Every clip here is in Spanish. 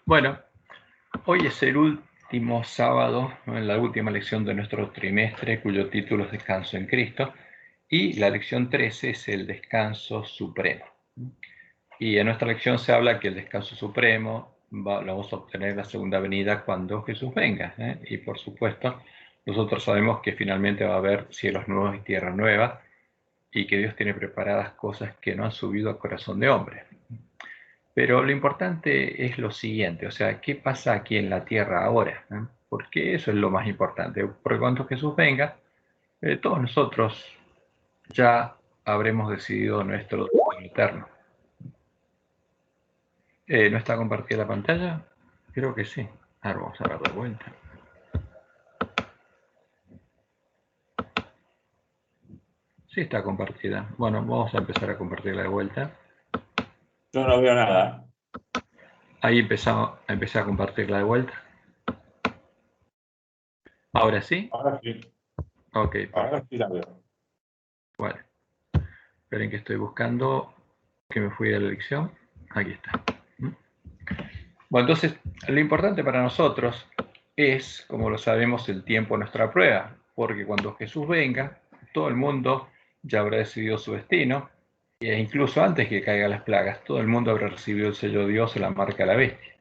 Bueno, hoy es el último sábado, ¿no?, en la última lección de nuestro trimestre, cuyo título es Descanso en Cristo, y la lección 13 es el descanso supremo. Y en nuestra lección se habla que el descanso supremo lo vamos a obtener en la segunda venida cuando Jesús venga, ¿eh? Y por supuesto, nosotros sabemos que finalmente va a haber cielos nuevos y tierra nueva, y que Dios tiene preparadas cosas que no han subido al corazón de hombre. Pero lo importante es lo siguiente, o sea, ¿qué pasa aquí en la tierra ahora? Porque eso es lo más importante. Porque cuando Jesús venga, todos nosotros ya habremos decidido nuestro destino eterno. ¿No está compartida la pantalla? Creo que sí. Ahora vamos a dar de vuelta. Sí está compartida. Bueno, vamos a empezar a compartirla de vuelta. Yo no veo nada. Ahí empecé a compartirla de vuelta. ¿Ahora sí? Ahora sí. Ok, perfecto. Ahora sí la veo. Bueno, esperen que estoy buscando, que me fui a la lección. Aquí está. Bueno, entonces, lo importante para nosotros es, como lo sabemos, el tiempo de nuestra prueba, porque cuando Jesús venga, todo el mundo ya habrá decidido su destino, e incluso antes que caigan las plagas, todo el mundo habrá recibido el sello de Dios o la marca de la bestia.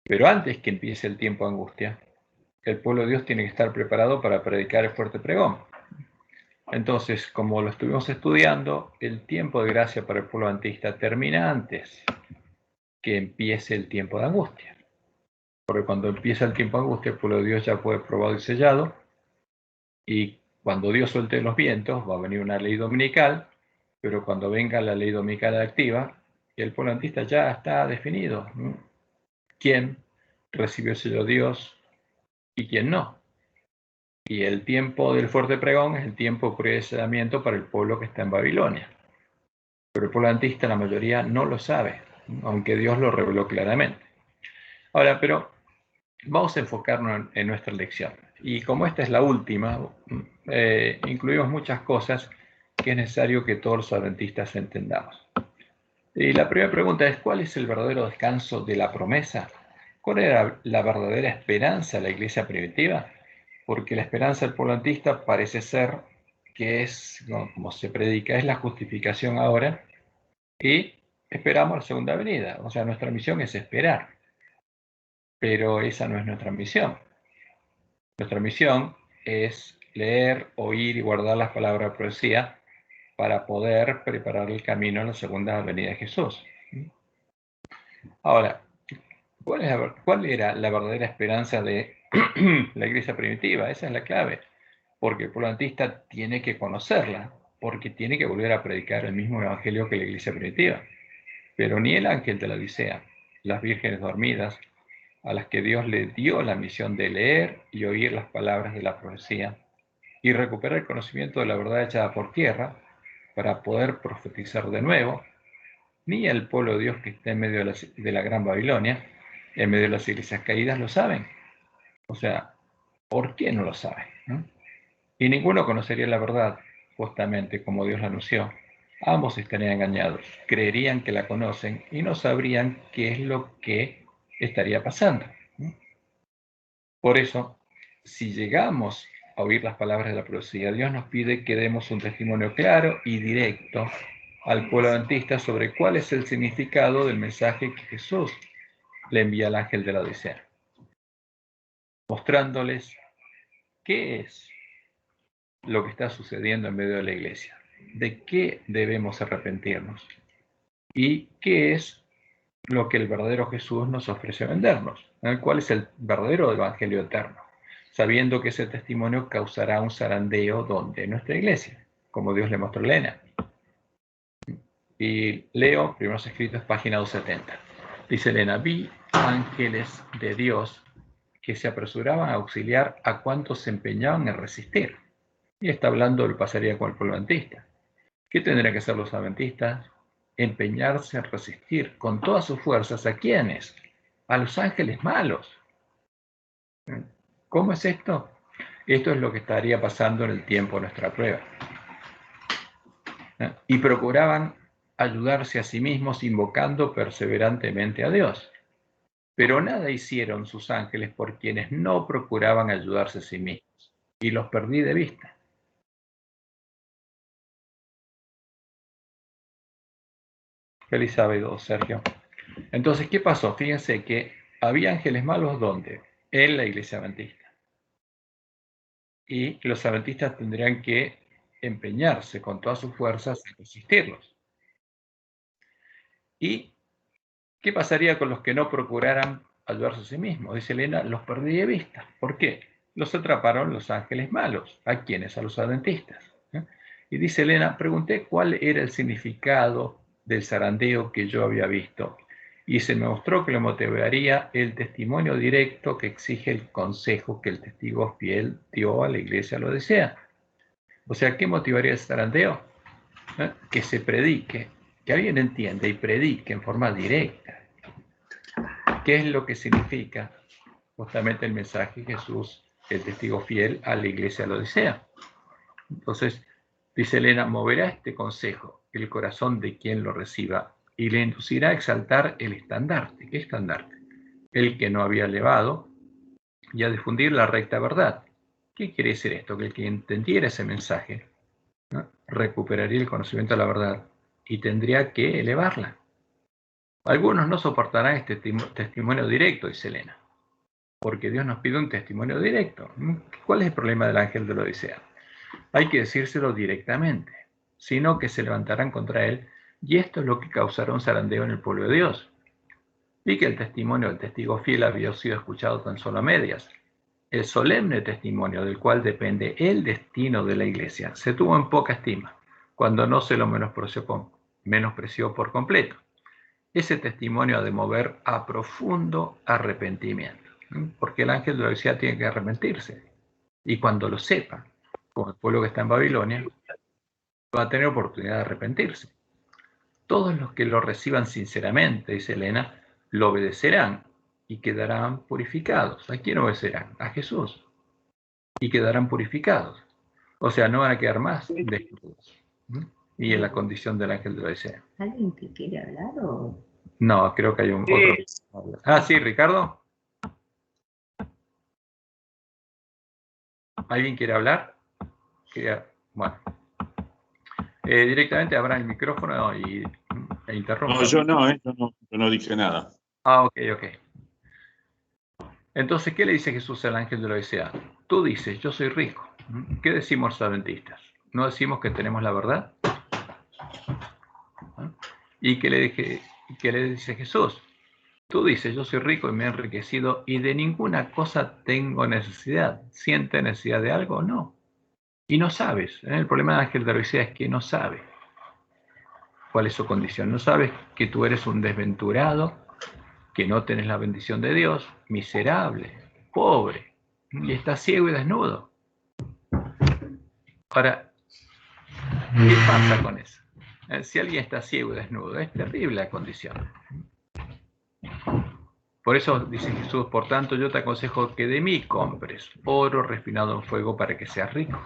Pero antes que empiece el tiempo de angustia, el pueblo de Dios tiene que estar preparado para predicar el fuerte pregón. Entonces, como lo estuvimos estudiando, el tiempo de gracia para el pueblo adventista termina antes que empiece el tiempo de angustia. Porque cuando empieza el tiempo de angustia, el pueblo de Dios ya fue probado y sellado, y cuando Dios suelte los vientos, va a venir una ley dominical, pero cuando venga la ley dominical activa, el pueblo adventista ya está definido. ¿Quién recibió el sello de Dios y quién no? Y el tiempo del fuerte pregón es el tiempo de prueba y sellamiento para el pueblo que está en Babilonia. Pero el pueblo adventista, la mayoría, no lo sabe, aunque Dios lo reveló claramente. Ahora, pero vamos a enfocarnos en nuestra lección. Y como esta es la última, incluimos muchas cosas que es necesario que todos los adventistas entendamos. Y la primera pregunta es, ¿cuál es el verdadero descanso de la promesa? ¿Cuál era la verdadera esperanza de la iglesia primitiva? Porque la esperanza del pueblo adventista parece ser que es, como se predica, es la justificación ahora, y esperamos la segunda venida. O sea, nuestra misión es esperar, pero esa no es nuestra misión. Nuestra misión es leer, oír y guardar las palabras de profecía para poder preparar el camino a la segunda venida de Jesús. Ahora, ¿cuál era la verdadera esperanza de la iglesia primitiva? Esa es la clave, porque el pueblo adventista tiene que conocerla, porque tiene que volver a predicar el mismo evangelio que la iglesia primitiva. Pero ni el ángel de la Odisea, las vírgenes dormidas, a las que Dios le dio la misión de leer y oír las palabras de la profecía y recuperar el conocimiento de la verdad echada por tierra para poder profetizar de nuevo, ni el pueblo de Dios que está en medio de la Gran Babilonia, en medio de las iglesias caídas, lo saben. O sea, ¿por qué no lo saben? Y ninguno conocería la verdad justamente como Dios la anunció. Ambos estarían engañados, creerían que la conocen y no sabrían qué es lo que estaría pasando. Por eso, si llegamos a oír las palabras de la profecía, Dios nos pide que demos un testimonio claro y directo al pueblo adventista sobre cuál es el significado del mensaje que Jesús le envía al ángel de la Odisea, mostrándoles qué es lo que está sucediendo en medio de la iglesia, de qué debemos arrepentirnos y qué es lo que el verdadero Jesús nos ofrece vendernos, cuál es el verdadero evangelio eterno, sabiendo que ese testimonio causará un zarandeo donde en nuestra iglesia, como Dios le mostró a Elena. Y leo Primeros Escritos, página 270. Dice Elena: vi ángeles de Dios que se apresuraban a auxiliar a cuantos se empeñaban en resistir. Y está hablando del pasaría con el pueblo adventista. ¿Qué tendrían que hacer los adventistas? Empeñarse en resistir con todas sus fuerzas. ¿A quiénes? A los ángeles malos. ¿Cómo es esto? Esto es lo que estaría pasando en el tiempo de nuestra prueba. Y procuraban ayudarse a sí mismos invocando perseverantemente a Dios. Pero nada hicieron sus ángeles por quienes no procuraban ayudarse a sí mismos, y los perdí de vista. Feliz sábado, Sergio. Entonces, ¿qué pasó? Fíjense que había ángeles malos, ¿dónde? En la iglesia adventista. Y los adventistas tendrían que empeñarse con todas sus fuerzas en resistirlos. ¿Y qué pasaría con los que no procuraran ayudarse a sí mismos? Dice Elena, los perdí de vista. ¿Por qué? Los atraparon los ángeles malos. ¿A quiénes? A los adventistas. Y dice Elena, pregunté cuál era el significado del zarandeo que yo había visto. Y se me mostró que lo motivaría el testimonio directo que exige el consejo que el testigo fiel dio a la iglesia lo desea. O sea, ¿qué motivaría el zarandeo? Que se predique, que alguien entienda y predique en forma directa qué es lo que significa justamente el mensaje que Jesús, el testigo fiel, a la iglesia lo desea. Entonces, dice Elena, moverá este consejo el corazón de quien lo reciba y le inducirá a exaltar el estandarte. ¿Qué estandarte? El que no había elevado y a difundir la recta verdad. ¿Qué quiere decir esto? Que el que entendiera ese mensaje, ¿no?, recuperaría el conocimiento de la verdad y tendría que elevarla. Algunos no soportarán este testimonio directo, dice Elena, porque Dios nos pide un testimonio directo. ¿Cuál es el problema del ángel de la Odisea? Hay que decírselo directamente, sino que se levantarán contra él, y esto es lo que causará un zarandeo en el pueblo de Dios. Y que el testimonio del testigo fiel había sido escuchado tan solo a medias. El solemne testimonio del cual depende el destino de la iglesia se tuvo en poca estima, cuando no se lo menospreció por completo. Ese testimonio ha de mover a profundo arrepentimiento, porque el ángel de la Odisea tiene que arrepentirse. Y cuando lo sepa, como el pueblo que está en Babilonia, va a tener oportunidad de arrepentirse. Todos los que lo reciban sinceramente, dice Elena, lo obedecerán y quedarán purificados. ¿A quién obedecerán? A Jesús. Y quedarán purificados. O sea, no van a quedar más desnudos. Y en la condición del ángel de la Odisea. ¿Alguien que quiere hablar o...? No, creo que hay un otro. Ah, sí, Ricardo. ¿Alguien quiere hablar? Bueno. Directamente abran el micrófono e interrumpan. No, yo no dije nada. Ah, ok. Entonces, ¿qué le dice Jesús al ángel de la Odisea? Tú dices, yo soy rico. ¿Qué decimos los adventistas? ¿No decimos que tenemos la verdad? ¿Y qué le dice Jesús? Tú dices, yo soy rico y me he enriquecido y de ninguna cosa tengo necesidad. ¿Siente necesidad de algo? No. Y no sabes. El problema del ángel de la Odisea es que no sabe cuál es su condición. No sabes que tú eres un desventurado, que no tenés la bendición de Dios, miserable, pobre, y estás ciego y desnudo. Ahora, ¿qué pasa con eso? Si alguien está ciego y desnudo, es terrible la condición. Por eso dice Jesús, por tanto yo te aconsejo que de mí compres oro refinado en fuego para que seas rico.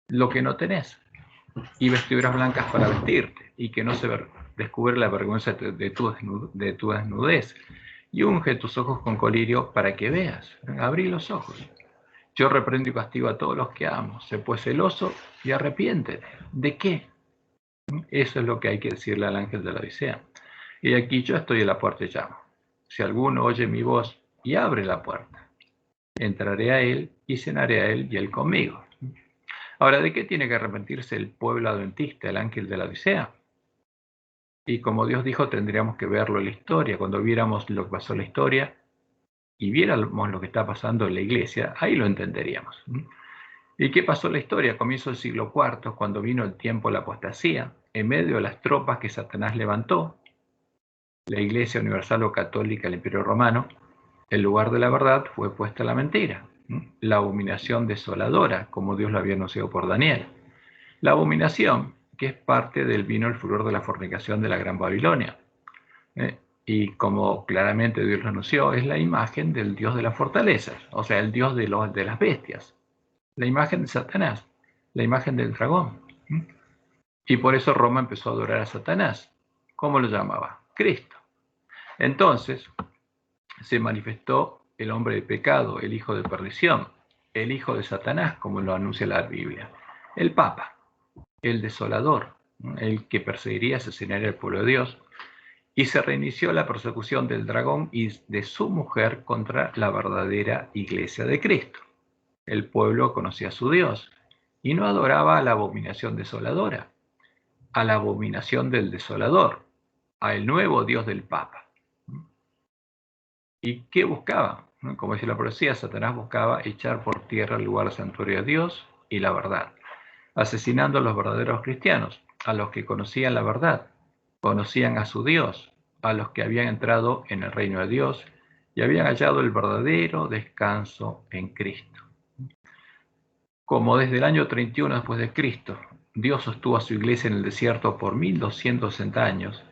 Lo que no tenés. Y vestiduras blancas para vestirte, y que no se descubre la vergüenza de tu desnudez. Y unge tus ojos con colirio para que veas. Abrí los ojos. Yo reprendo y castigo a todos los que amo. Sé pues celoso y arrepiéntete. ¿De qué? Eso es lo que hay que decirle al ángel de la Odisea. Y aquí yo estoy en la puerta y llamo. Si alguno oye mi voz y abre la puerta, entraré a él y cenaré a él y él conmigo. Ahora, ¿de qué tiene que arrepentirse el pueblo adventista, el ángel de la Odisea? Y como Dios dijo, tendríamos que verlo en la historia. Cuando viéramos lo que pasó en la historia y viéramos lo que está pasando en la iglesia, ahí lo entenderíamos. ¿Y qué pasó en la historia? Comienzo del siglo IV, cuando vino el tiempo de la apostasía, en medio de las tropas que Satanás levantó, la Iglesia Universal o Católica del Imperio Romano, en lugar de la verdad fue puesta la mentira, la abominación desoladora, como Dios lo había anunciado por Daniel. La abominación, que es parte del vino el furor de la fornicación de la Gran Babilonia. Y como claramente Dios lo anunció, es la imagen del Dios de las fortalezas, o sea, el Dios de las bestias. La imagen de Satanás, la imagen del dragón. Y por eso Roma empezó a adorar a Satanás. ¿Cómo lo llamaba? Cristo. Entonces, se manifestó el hombre de pecado, el hijo de perdición, el hijo de Satanás, como lo anuncia la Biblia, el Papa, el desolador, el que perseguiría y asesinaría al pueblo de Dios, y se reinició la persecución del dragón y de su mujer contra la verdadera iglesia de Cristo. El pueblo conocía a su Dios y no adoraba a la abominación desoladora, a la abominación del desolador, al nuevo Dios del Papa. ¿Y qué buscaba? Como dice la profecía, Satanás buscaba echar por tierra el lugar santuario de Dios y la verdad, asesinando a los verdaderos cristianos, a los que conocían la verdad, conocían a su Dios, a los que habían entrado en el reino de Dios y habían hallado el verdadero descanso en Cristo. Como desde el año 31 después de Cristo, Dios sostuvo a su iglesia en el desierto por 1260 años,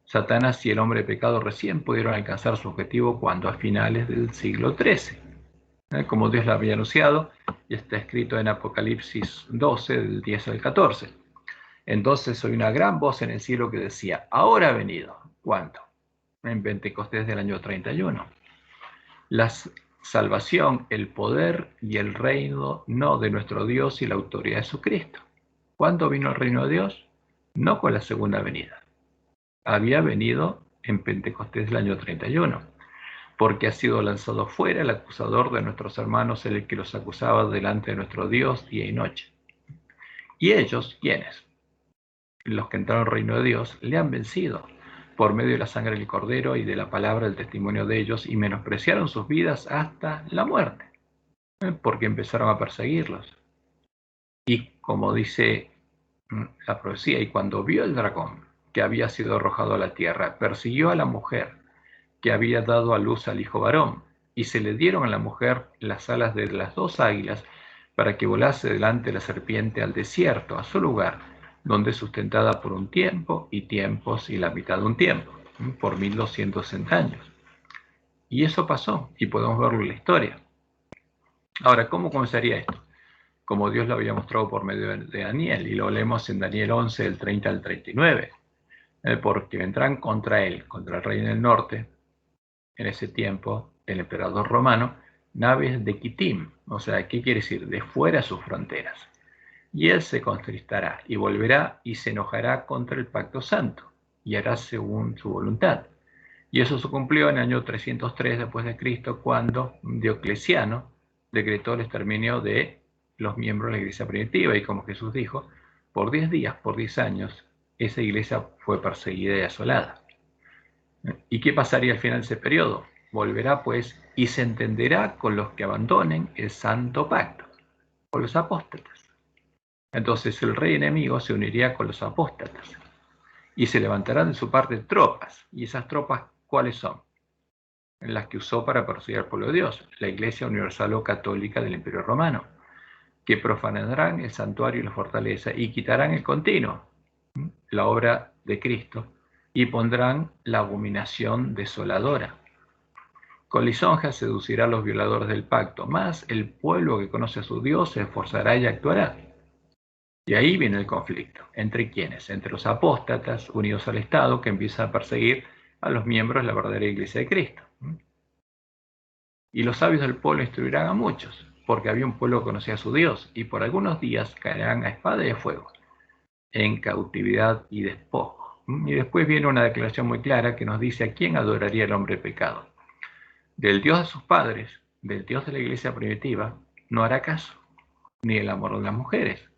Satanás y el hombre de pecado recién pudieron alcanzar su objetivo cuando a finales del siglo XIII, como Dios lo había anunciado, y está escrito en Apocalipsis 12, del 10 al 14. Entonces oí una gran voz en el cielo que decía, ahora ha venido. ¿Cuándo? En Pentecostés del año 31. La salvación, el poder y el reino no de nuestro Dios y la autoridad de su Cristo. ¿Cuándo vino el reino de Dios? No con la segunda venida. Había venido en Pentecostés del año 31, porque ha sido lanzado fuera el acusador de nuestros hermanos, el que los acusaba delante de nuestro Dios día y noche. ¿Y ellos quiénes? Los que entraron al reino de Dios le han vencido por medio de la sangre del Cordero y de la palabra del testimonio de ellos, y menospreciaron sus vidas hasta la muerte, porque empezaron a perseguirlos. Y como dice la profecía, y cuando vio el dragón que había sido arrojado a la tierra, persiguió a la mujer que había dado a luz al hijo varón, y se le dieron a la mujer las alas de las dos águilas para que volase delante de la serpiente al desierto, a su lugar, donde es sustentada por un tiempo y tiempos y la mitad de un tiempo, por 1260 años. Y eso pasó, y podemos verlo en la historia. Ahora, ¿cómo comenzaría esto? Como Dios lo había mostrado por medio de Daniel, y lo leemos en Daniel 11, del 30 al 39, porque vendrán contra él, contra el rey del norte, en ese tiempo, el emperador romano, naves de Quitim, o sea, ¿qué quiere decir? De fuera de sus fronteras. Y él se contristará y volverá y se enojará contra el pacto santo y hará según su voluntad. Y eso se cumplió en el año 303 después de Cristo, cuando Diocleciano decretó el exterminio de los miembros de la iglesia primitiva, y como Jesús dijo, por 10 días, por 10 años, esa iglesia fue perseguida y asolada. ¿Y qué pasaría al final de ese periodo? Volverá pues y se entenderá con los que abandonen el santo pacto, con los apóstatas. Entonces el rey enemigo se uniría con los apóstatas y se levantarán de su parte tropas. ¿Y esas tropas cuáles son? Las que usó para perseguir al pueblo de Dios, la Iglesia Universal o Católica del Imperio Romano, que profanarán el santuario y la fortaleza y quitarán el continuo, la obra de Cristo, y pondrán la abominación desoladora. Con lisonja seducirá a los violadores del pacto, mas el pueblo que conoce a su Dios se esforzará y actuará. Y ahí viene el conflicto. ¿Entre quiénes? Entre los apóstatas unidos al Estado, que empiezan a perseguir a los miembros de la verdadera Iglesia de Cristo. Y los sabios del pueblo instruirán a muchos, porque había un pueblo que conocía a su Dios, y por algunos días caerán a espada y de fuego, en cautividad y despojo. Y después viene una declaración muy clara que nos dice a quién adoraría el hombre pecado. Del Dios de sus padres, del Dios de la iglesia primitiva, no hará caso, ni el amor de las mujeres,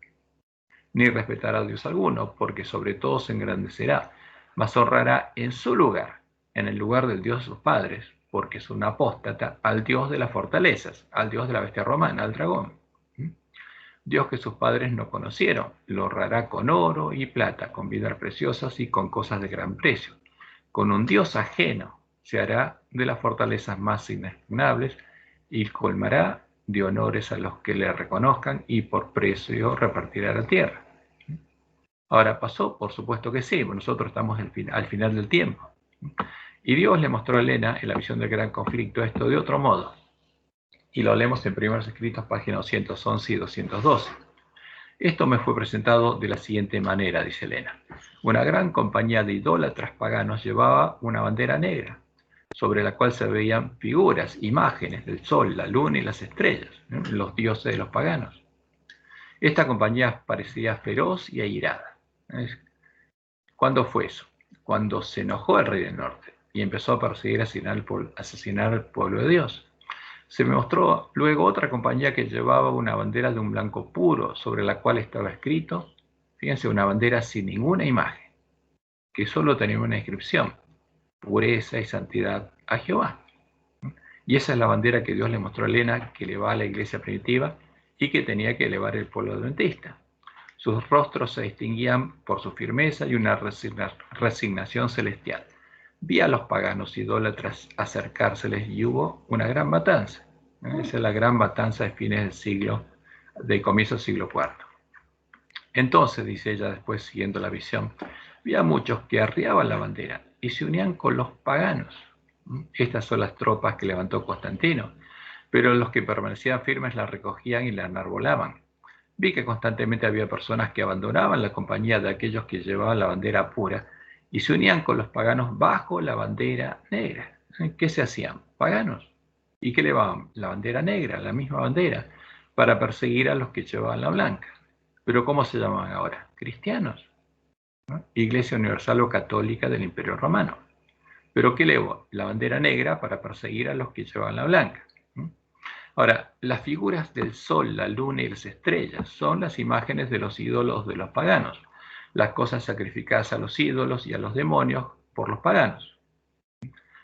ni respetará a Dios alguno, porque sobre todo se engrandecerá, mas honrará en su lugar, en el lugar del Dios de sus padres, porque es un apóstata, al Dios de las fortalezas, al Dios de la bestia romana, al dragón. Dios que sus padres no conocieron, lo honrará con oro y plata, con vidas preciosas y con cosas de gran precio. Con un Dios ajeno se hará de las fortalezas más inexpugnables y colmará de honores a los que le reconozcan, y por precio repartirá la tierra. Ahora, ¿pasó? Por supuesto que sí, nosotros estamos al final del tiempo. Y Dios le mostró a Elena, en la visión del gran conflicto, esto de otro modo. Y lo leemos en Primeros Escritos, páginas 211 y 212. Esto me fue presentado de la siguiente manera, dice Elena. Una gran compañía de idólatras paganos llevaba una bandera negra. sobre la cual se veían figuras, imágenes del sol, la luna y las estrellas, los dioses de los paganos. Esta compañía parecía feroz y airada. ¿Cuándo fue eso? Cuando se enojó el rey del norte y empezó a perseguir, asesinar al pueblo de Dios. Se me mostró luego otra compañía que llevaba una bandera de un blanco puro, sobre la cual estaba escrito, fíjense, una bandera sin ninguna imagen, que solo tenía una inscripción: pureza y santidad a Jehová. Y esa es la bandera que Dios le mostró a Elena, que elevaba a la iglesia primitiva y que tenía que elevar el pueblo adventista. Sus rostros se distinguían por su firmeza y una resignación celestial. Vi a los paganos idólatras acercárseles y hubo una gran matanza. Esa es la gran matanza de fines del siglo, de comienzo del siglo IV. Entonces, dice ella después, siguiendo la visión, vi a muchos que arriaban la bandera y se unían con los paganos. Estas son las tropas que levantó Constantino, pero los que permanecían firmes la recogían y la enarbolaban. Vi que constantemente había personas que abandonaban la compañía de aquellos que llevaban la bandera pura y se unían con los paganos bajo la bandera negra. ¿Qué se hacían? Paganos. ¿Y qué llevaban? La bandera negra, la misma bandera, para perseguir a los que llevaban la blanca. ¿Pero cómo se llamaban ahora? Cristianos, ¿no? Iglesia Universal o Católica del Imperio Romano. ¿Pero qué llevó? La bandera negra para perseguir a los que llevaban la blanca. Ahora, las figuras del sol, la luna y las estrellas son las imágenes de los ídolos de los paganos, las cosas sacrificadas a los ídolos y a los demonios por los paganos.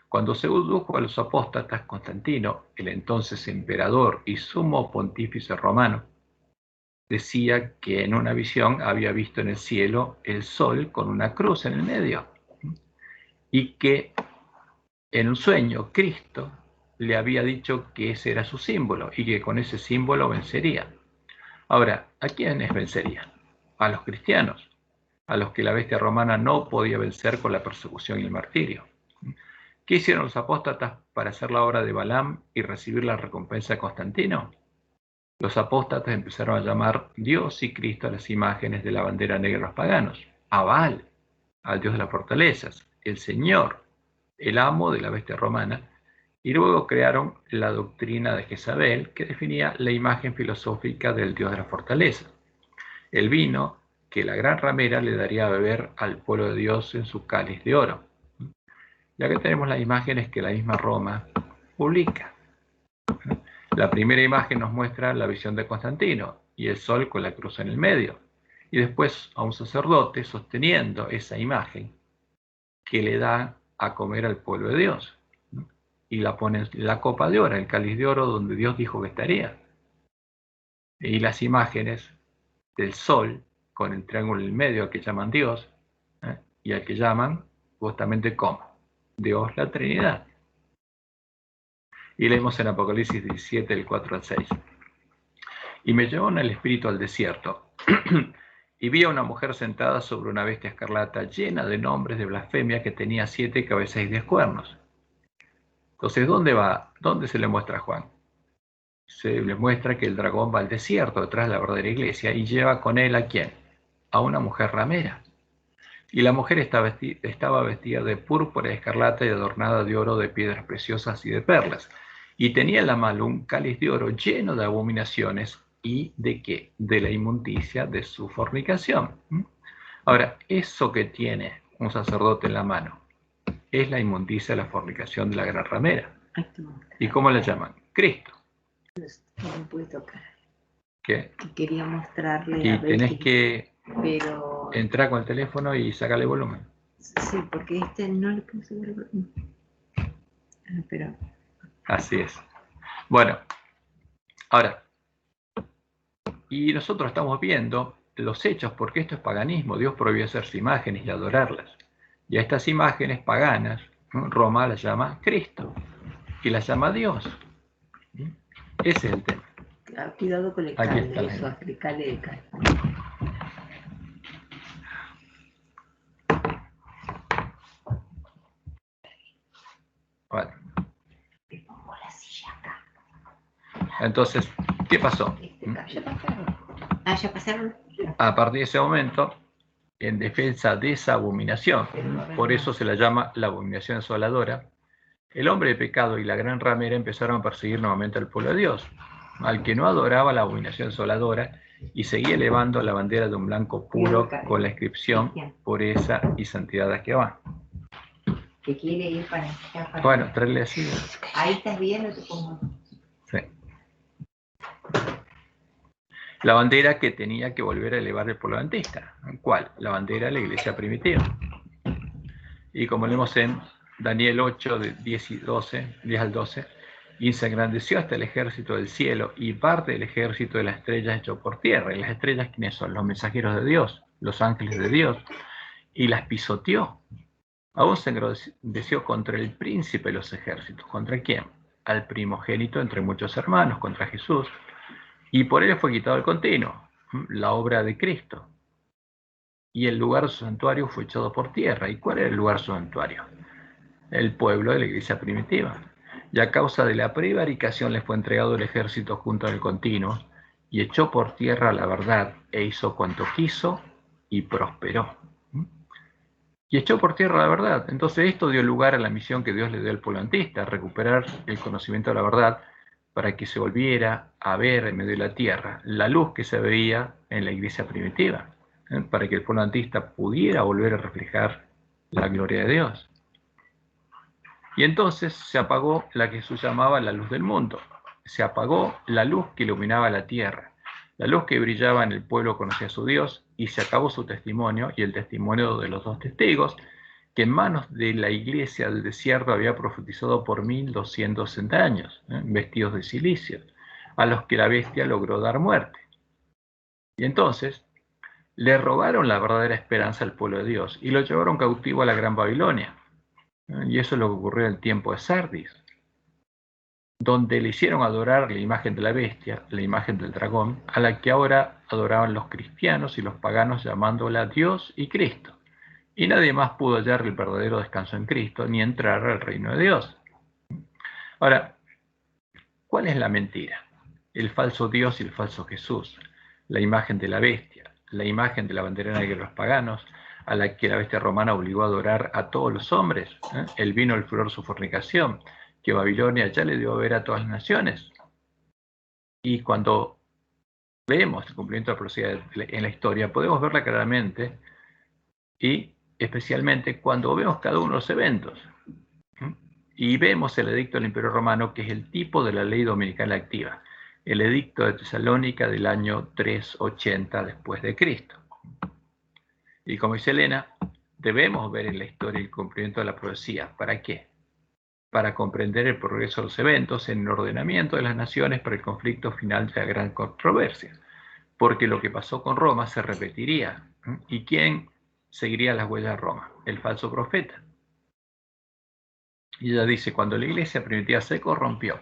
Cuando se sedujo a los apóstatas, Constantino, el entonces emperador y sumo pontífice romano, decía que en una visión había visto en el cielo el sol con una cruz en el medio y que en un sueño Cristo le había dicho que ese era su símbolo y que con ese símbolo vencería. Ahora, ¿a quiénes vencería? A los cristianos, a los que la bestia romana no podía vencer con la persecución y el martirio. ¿Qué hicieron los apóstatas para hacer la obra de Balaam y recibir la recompensa de Constantino? Los apóstatas empezaron a llamar Dios y Cristo a las imágenes de la bandera negra de los paganos, a Baal, al dios de las fortalezas, el Señor, el amo de la bestia romana, y luego crearon la doctrina de Jezabel, que definía la imagen filosófica del dios de la fortaleza, el vino que la gran ramera le daría a beber al pueblo de Dios en su cáliz de oro. Ya que tenemos las imágenes que la misma Roma publica. La primera imagen nos muestra la visión de Constantino y el sol con la cruz en el medio, y después a un sacerdote sosteniendo esa imagen que le da a comer al pueblo de Dios, ¿no? Y la pone en la copa de oro, el cáliz de oro donde Dios dijo que estaría. Y las imágenes del sol con el triángulo en el medio, al que llaman Dios, y al que llaman justamente como Dios la Trinidad. Y leemos en Apocalipsis 17, del 4 al 6. Y me llevó en el espíritu al desierto, y vi a una mujer sentada sobre una bestia escarlata llena de nombres de blasfemia que tenía 7 cabezas y 10 cuernos. Entonces, ¿dónde va? ¿Dónde se le muestra a Juan? Se le muestra que el dragón va al desierto detrás de la verdadera iglesia y lleva con él ¿a quién? A una mujer ramera. Y la mujer estaba vestida de púrpura y escarlata y adornada de oro, de piedras preciosas y de perlas. Y tenía en la mano un cáliz de oro lleno de abominaciones. ¿Y de qué? De la inmundicia de su fornicación. Ahora, eso que tiene un sacerdote en la mano es la inmundicia de la fornicación de la gran ramera. ¿Y cómo la llaman? Cristo. No puede tocar. ¿Qué? Quería mostrarle Y a Betty, tenés que pero entrar con el teléfono y sacarle volumen. sí, porque este no le puse volumen. Pero Así es. Bueno, ahora, y nosotros estamos viendo los hechos, porque esto es paganismo. Dios prohibió hacerse imágenes y adorarlas. Y a estas imágenes paganas, Roma las llama Cristo y las llama Dios. Ese es el tema. cuidado con el Aquí cable, está la eso, imagen. aplicarle el cable. Bueno, Le pongo la silla acá. entonces, ¿qué pasó? Ya pasaron. Ah, ya pasaron. A partir de ese momento, en defensa de esa abominación, por eso se la llama la abominación asoladora, el hombre de pecado y la gran ramera empezaron a perseguir nuevamente al pueblo de Dios, al que no adoraba la abominación desoladora y seguía elevando la bandera de un blanco puro con la inscripción pureza y santidad a Jehová. Que quiere ir para acá. Bueno, traerle así. Ahí estás bien, no te pongo. Sí. La bandera que tenía que volver a elevar el pueblo adventista. ¿Cuál? La bandera de la iglesia primitiva. Y como leemos en Daniel 8, de 10 al 12, y se engrandeció hasta el ejército del cielo y parte del ejército de las estrellas echó por tierra. ¿Y las estrellas quiénes son? Los mensajeros de Dios, los ángeles de Dios, y las pisoteó. Aún se engrandeció contra el príncipe de los ejércitos. ¿Contra quién? Al primogénito entre muchos hermanos, contra Jesús. Y por él fue quitado el continuo, la obra de Cristo. Y el lugar de su santuario fue echado por tierra. ¿Y cuál era el lugar de su santuario? El pueblo de la iglesia primitiva. Y a causa de la prevaricación le fue entregado el ejército junto al continuo, y echó por tierra la verdad, e hizo cuanto quiso, y prosperó. Y echó por tierra la verdad. Entonces esto dio lugar a la misión que Dios le dio al pueblo adventista, recuperar el conocimiento de la verdad, para que se volviera a ver en medio de la tierra la luz que se veía en la iglesia primitiva, para que el pueblo adventista pudiera volver a reflejar la gloria de Dios. Y entonces se apagó la que Jesús llamaba la luz del mundo. Se apagó la luz que iluminaba la tierra. La luz que brillaba en el pueblo conocía a su Dios, y se acabó su testimonio y el testimonio de los dos testigos, que en manos de la iglesia del desierto había profetizado por 1260 años, vestidos de cilicio, a los que la bestia logró dar muerte. Y entonces le robaron la verdadera esperanza al pueblo de Dios y lo llevaron cautivo a la Gran Babilonia. Y eso es lo que ocurrió en el tiempo de Sardis, donde le hicieron adorar la imagen de la bestia, la imagen del dragón, a la que ahora adoraban los cristianos y los paganos llamándola Dios y Cristo. Y nadie más pudo hallar el verdadero descanso en Cristo, ni entrar al reino de Dios. Ahora, ¿cuál es la mentira? El falso Dios y el falso Jesús, la imagen de la bestia, la imagen de la bandera negra de los paganos, a la que la bestia romana obligó a adorar a todos los hombres, el vino del furor de su fornicación, que Babilonia ya le dio a ver a todas las naciones. Y cuando vemos el cumplimiento de la profecía en la historia, podemos verla claramente, y especialmente cuando vemos cada uno de los eventos. Y vemos el edicto del Imperio Romano, que es el tipo de la ley dominical activa, el edicto de Tesalónica del año 380 después de Cristo. Y como dice Elena, debemos ver en la historia el cumplimiento de la profecía. ¿Para qué? Para comprender el progreso de los eventos en el ordenamiento de las naciones para el conflicto final de la gran controversia. Porque lo que pasó con Roma se repetiría. ¿Y quién seguiría las huellas de Roma? El falso profeta. Y ella dice, cuando la iglesia primitiva se corrompió,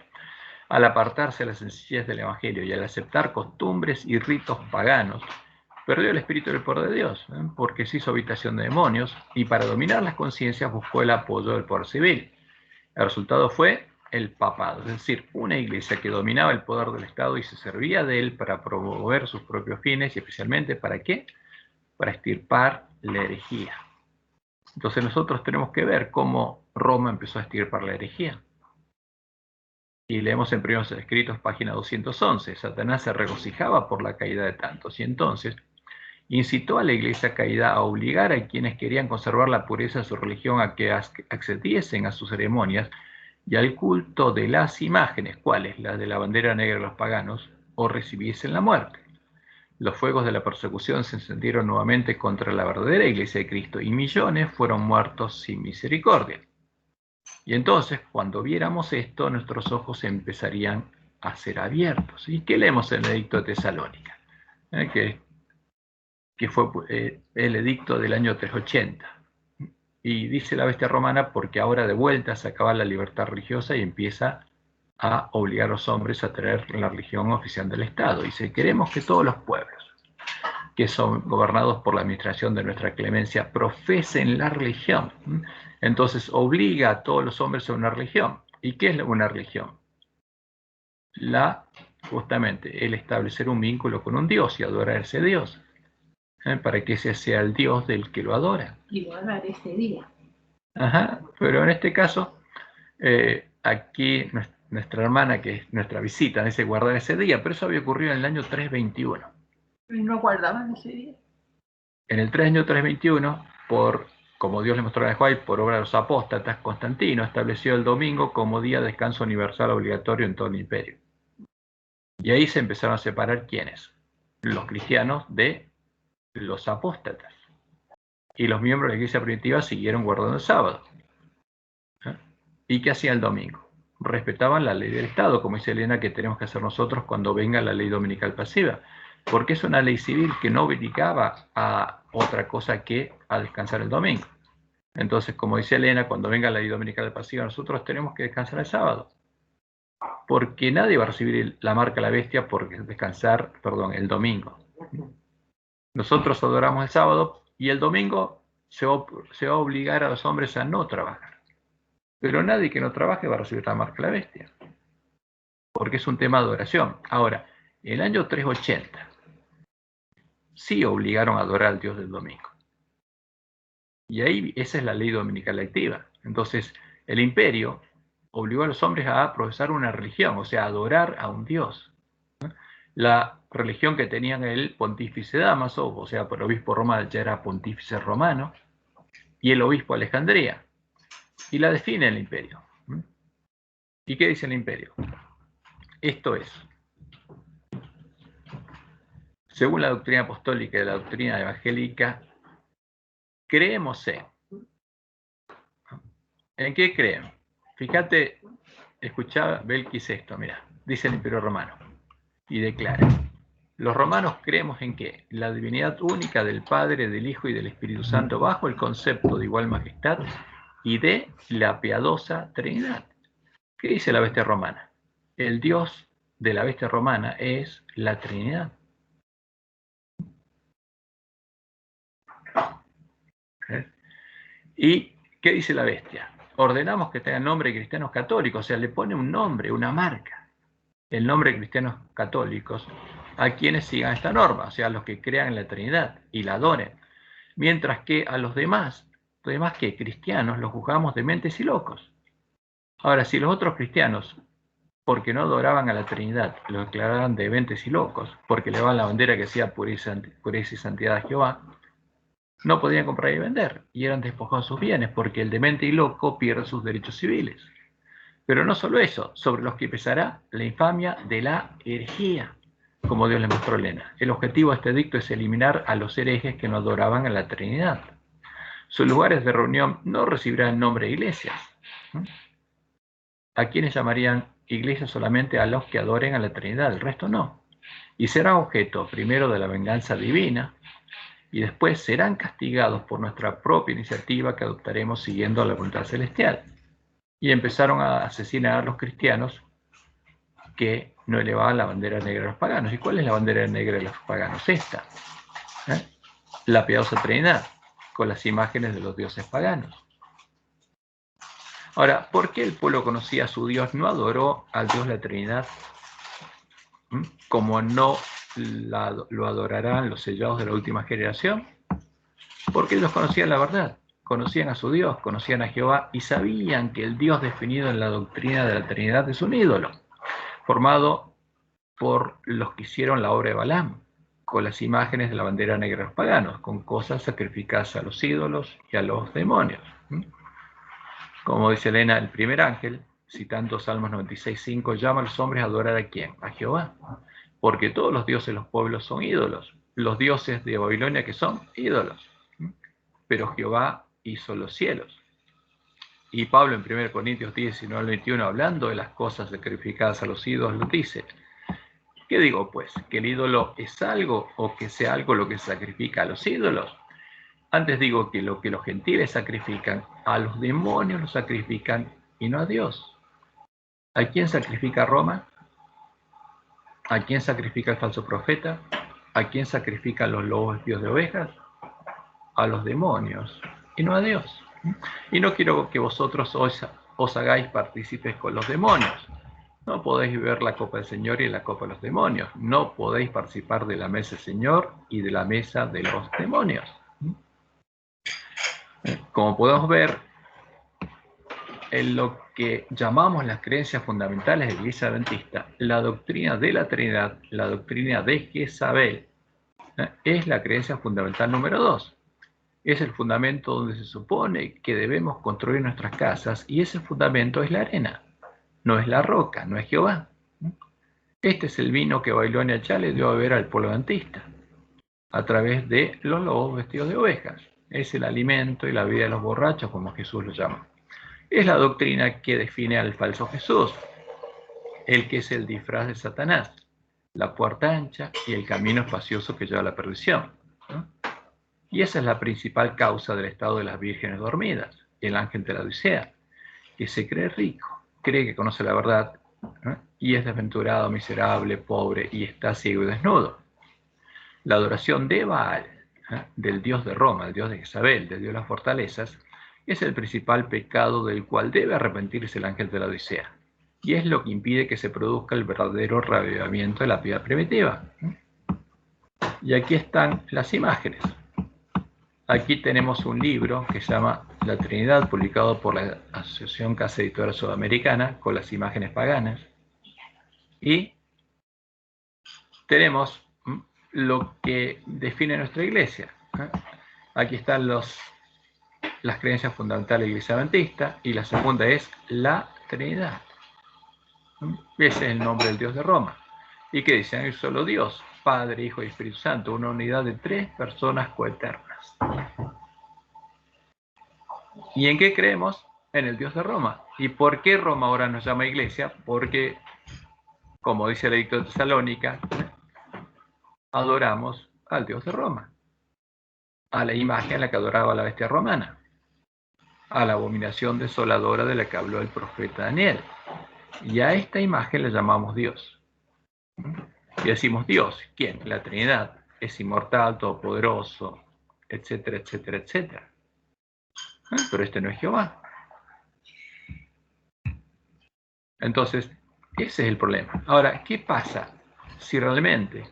al apartarse de la sencillez del evangelio y al aceptar costumbres y ritos paganos, perdió el espíritu del poder de Dios, porque se hizo habitación de demonios, y para dominar las conciencias buscó el apoyo del poder civil. El resultado fue el papado, es decir, una iglesia que dominaba el poder del Estado y se servía de él para promover sus propios fines, y especialmente, ¿para qué? Para extirpar la herejía. Entonces nosotros tenemos que ver cómo Roma empezó a extirpar la herejía. Y leemos en Primeros Escritos, página 211, Satanás se regocijaba por la caída de tantos, y entonces incitó a la iglesia caída a obligar a quienes querían conservar la pureza de su religión a que accediesen a sus ceremonias y al culto de las imágenes, ¿cuáles? Las de la bandera negra de los paganos, o recibiesen la muerte. Los fuegos de la persecución se encendieron nuevamente contra la verdadera iglesia de Cristo, y millones fueron muertos sin misericordia. Y entonces, cuando viéramos esto, nuestros ojos empezarían a ser abiertos. ¿Y qué leemos en el edicto de Tesalónica? Que fue el edicto del año 380. Y dice la bestia romana, porque ahora de vuelta se acaba la libertad religiosa y empieza a obligar a los hombres a traer la religión oficial del Estado. Dice, queremos que todos los pueblos que son gobernados por la administración de nuestra clemencia profesen la religión. Entonces obliga a todos los hombres a una religión. ¿Y qué es una religión? Justamente el establecer un vínculo con un Dios y adorar a ese Dios, para que ese sea el Dios del que lo adora. Y guardar ese día. Ajá, pero en este caso Aquí nuestra hermana, que es nuestra visita, dice guardar ese día, pero eso había ocurrido en el año 321. ¿Y no guardaban ese día? En el año 321, como Dios le mostró a Juan, por obra de los apóstatas, Constantino estableció el domingo como día de descanso universal obligatorio en todo el imperio. Y ahí se empezaron a separar ¿quiénes? Los cristianos de los apóstatas. Y los miembros de la iglesia primitiva siguieron guardando el sábado. ¿Y qué hacía el domingo? Respetaban la ley del Estado, como dice Elena, que tenemos que hacer nosotros cuando venga la ley dominical pasiva, porque es una ley civil que no obligaba a otra cosa que a descansar el domingo. Entonces, como dice Elena, cuando venga la ley dominical pasiva, nosotros tenemos que descansar el sábado, porque nadie va a recibir la marca de la bestia por descansar, el domingo. Nosotros adoramos el sábado y el domingo se va a obligar a los hombres a no trabajar. Pero nadie que no trabaje va a recibir la marca de la bestia, porque es un tema de adoración. Ahora, en el año 380, sí obligaron a adorar al Dios del domingo. Y ahí esa es la ley dominical activa. Entonces, el imperio obligó a los hombres a profesar una religión, o sea, a adorar a un Dios. La religión que tenían el pontífice Dámaso, o sea, el obispo Roma ya era pontífice romano, y el obispo Alejandría, y la define el imperio. ¿Y qué dice el imperio? Esto es, según la doctrina apostólica y la doctrina evangélica, creemos ¿en qué creen? Fíjate, escuchá, Belkis esto, mira, dice el imperio romano, y declara, los romanos creemos en qué? La divinidad única del Padre, del Hijo y del Espíritu Santo bajo el concepto de igual majestad y de la piadosa Trinidad. ¿Qué dice la bestia romana? El Dios de la bestia romana es la Trinidad. ¿Y qué dice la bestia? Ordenamos que tengan nombre de cristianos católicos, o sea, le pone un nombre, una marca, el nombre de cristianos católicos, a quienes sigan esta norma, o sea, a los que crean en la Trinidad y la adoren. Mientras que a los demás que cristianos, los juzgamos dementes y locos. Ahora, si los otros cristianos, porque no adoraban a la Trinidad, los declaraban dementes y locos, porque llevaban la bandera que decía pureza y santidad a Jehová, no podían comprar y vender, y eran despojados de sus bienes, porque el demente y loco pierde sus derechos civiles. Pero no solo eso, sobre los que pesará la infamia de la herejía, como Dios le mostró a Elena. El objetivo de este edicto es eliminar a los herejes que no adoraban a la Trinidad. Sus lugares de reunión no recibirán nombre de iglesias. ¿A quienes llamarían iglesias? Solamente a los que adoren a la Trinidad, el resto no. Y será objeto primero de la venganza divina, y después serán castigados por nuestra propia iniciativa que adoptaremos siguiendo la voluntad celestial. Y empezaron a asesinar a los cristianos que no elevaban la bandera negra de los paganos. ¿Y cuál es la bandera negra de los paganos? Esta, la piadosa Trinidad, con las imágenes de los dioses paganos. Ahora, ¿por qué el pueblo conocía a su Dios, no adoró al Dios de la Trinidad? Como no lo adorarán los sellados de la última generación, porque ellos conocían la verdad, conocían a su Dios, conocían a Jehová y sabían que el Dios definido en la doctrina de la Trinidad es un ídolo, formado por los que hicieron la obra de Balaam, con las imágenes de la bandera negra de los paganos, con cosas sacrificadas a los ídolos y a los demonios. Como dice Elena, el primer ángel, citando Salmos 96:5, llama a los hombres a adorar ¿a quién? A Jehová. Porque todos los dioses de los pueblos son ídolos. Los dioses de Babilonia que son ídolos. Pero Jehová hizo los cielos. Y Pablo en 1 Corintios 19-21, hablando de las cosas sacrificadas a los ídolos, dice, ¿qué digo pues? ¿Que el ídolo es algo o que sea algo lo que se sacrifica a los ídolos? Antes digo que lo que los gentiles sacrifican, a los demonios los sacrifican y no a Dios. ¿A quién sacrifica Roma? ¿A quién sacrifica el falso profeta? ¿A quién sacrifican los lobos vestidos de ovejas? A los demonios y no a Dios. Y no quiero que vosotros os hagáis partícipes con los demonios. No podéis beber la copa del Señor y la copa de los demonios. No podéis participar de la mesa del Señor y de la mesa de los demonios. Como podemos ver, en lo que llamamos las creencias fundamentales de la Iglesia Adventista, la doctrina de la Trinidad, la doctrina de Jezabel, es la creencia fundamental número 2. Es el fundamento donde se supone que debemos construir nuestras casas, y ese fundamento es la arena, no es la roca, no es Jehová. Este es el vino que Babilonia ya le dio a beber al pueblo adventista, a través de los lobos vestidos de ovejas. Es el alimento y la vida de los borrachos, como Jesús lo llama. Es la doctrina que define al falso Jesús, el que es el disfraz de Satanás, la puerta ancha y el camino espacioso que lleva a la perdición. Y esa es la principal causa del estado de las vírgenes dormidas, el ángel de la Odisea, que se cree rico, cree que conoce la verdad, y es desventurado, miserable, pobre, y está ciego y desnudo. La adoración de Baal, del dios de Roma, el dios de Jezabel, del dios de las fortalezas, es el principal pecado del cual debe arrepentirse el ángel de la Odisea, y es lo que impide que se produzca el verdadero reavivamiento de la piedad primitiva. Y aquí están las imágenes. Aquí tenemos un libro que se llama La Trinidad, publicado por la Asociación Casa Editora Sudamericana, con las imágenes paganas. Y tenemos lo que define nuestra iglesia. Aquí están las creencias fundamentales de la Iglesia Adventista, y la segunda es la Trinidad. Ese es el nombre del Dios de Roma. ¿Y qué dicen? Hay un solo Dios, Padre, Hijo y Espíritu Santo, una unidad de 3 personas coeternas. ¿Y en qué creemos? En el Dios de Roma. ¿Y por qué Roma ahora nos llama iglesia? Porque, como dice el Edicto de Tesalónica, adoramos al Dios de Roma, a la imagen a la que adoraba la bestia romana, a la abominación desoladora de la que habló el profeta Daniel. Y a esta imagen le llamamos Dios. Y decimos Dios, ¿quién? La Trinidad. Es inmortal, todopoderoso, etcétera, etcétera, etcétera. Pero este no es Jehová. Entonces, ese es el problema. Ahora, ¿qué pasa si realmente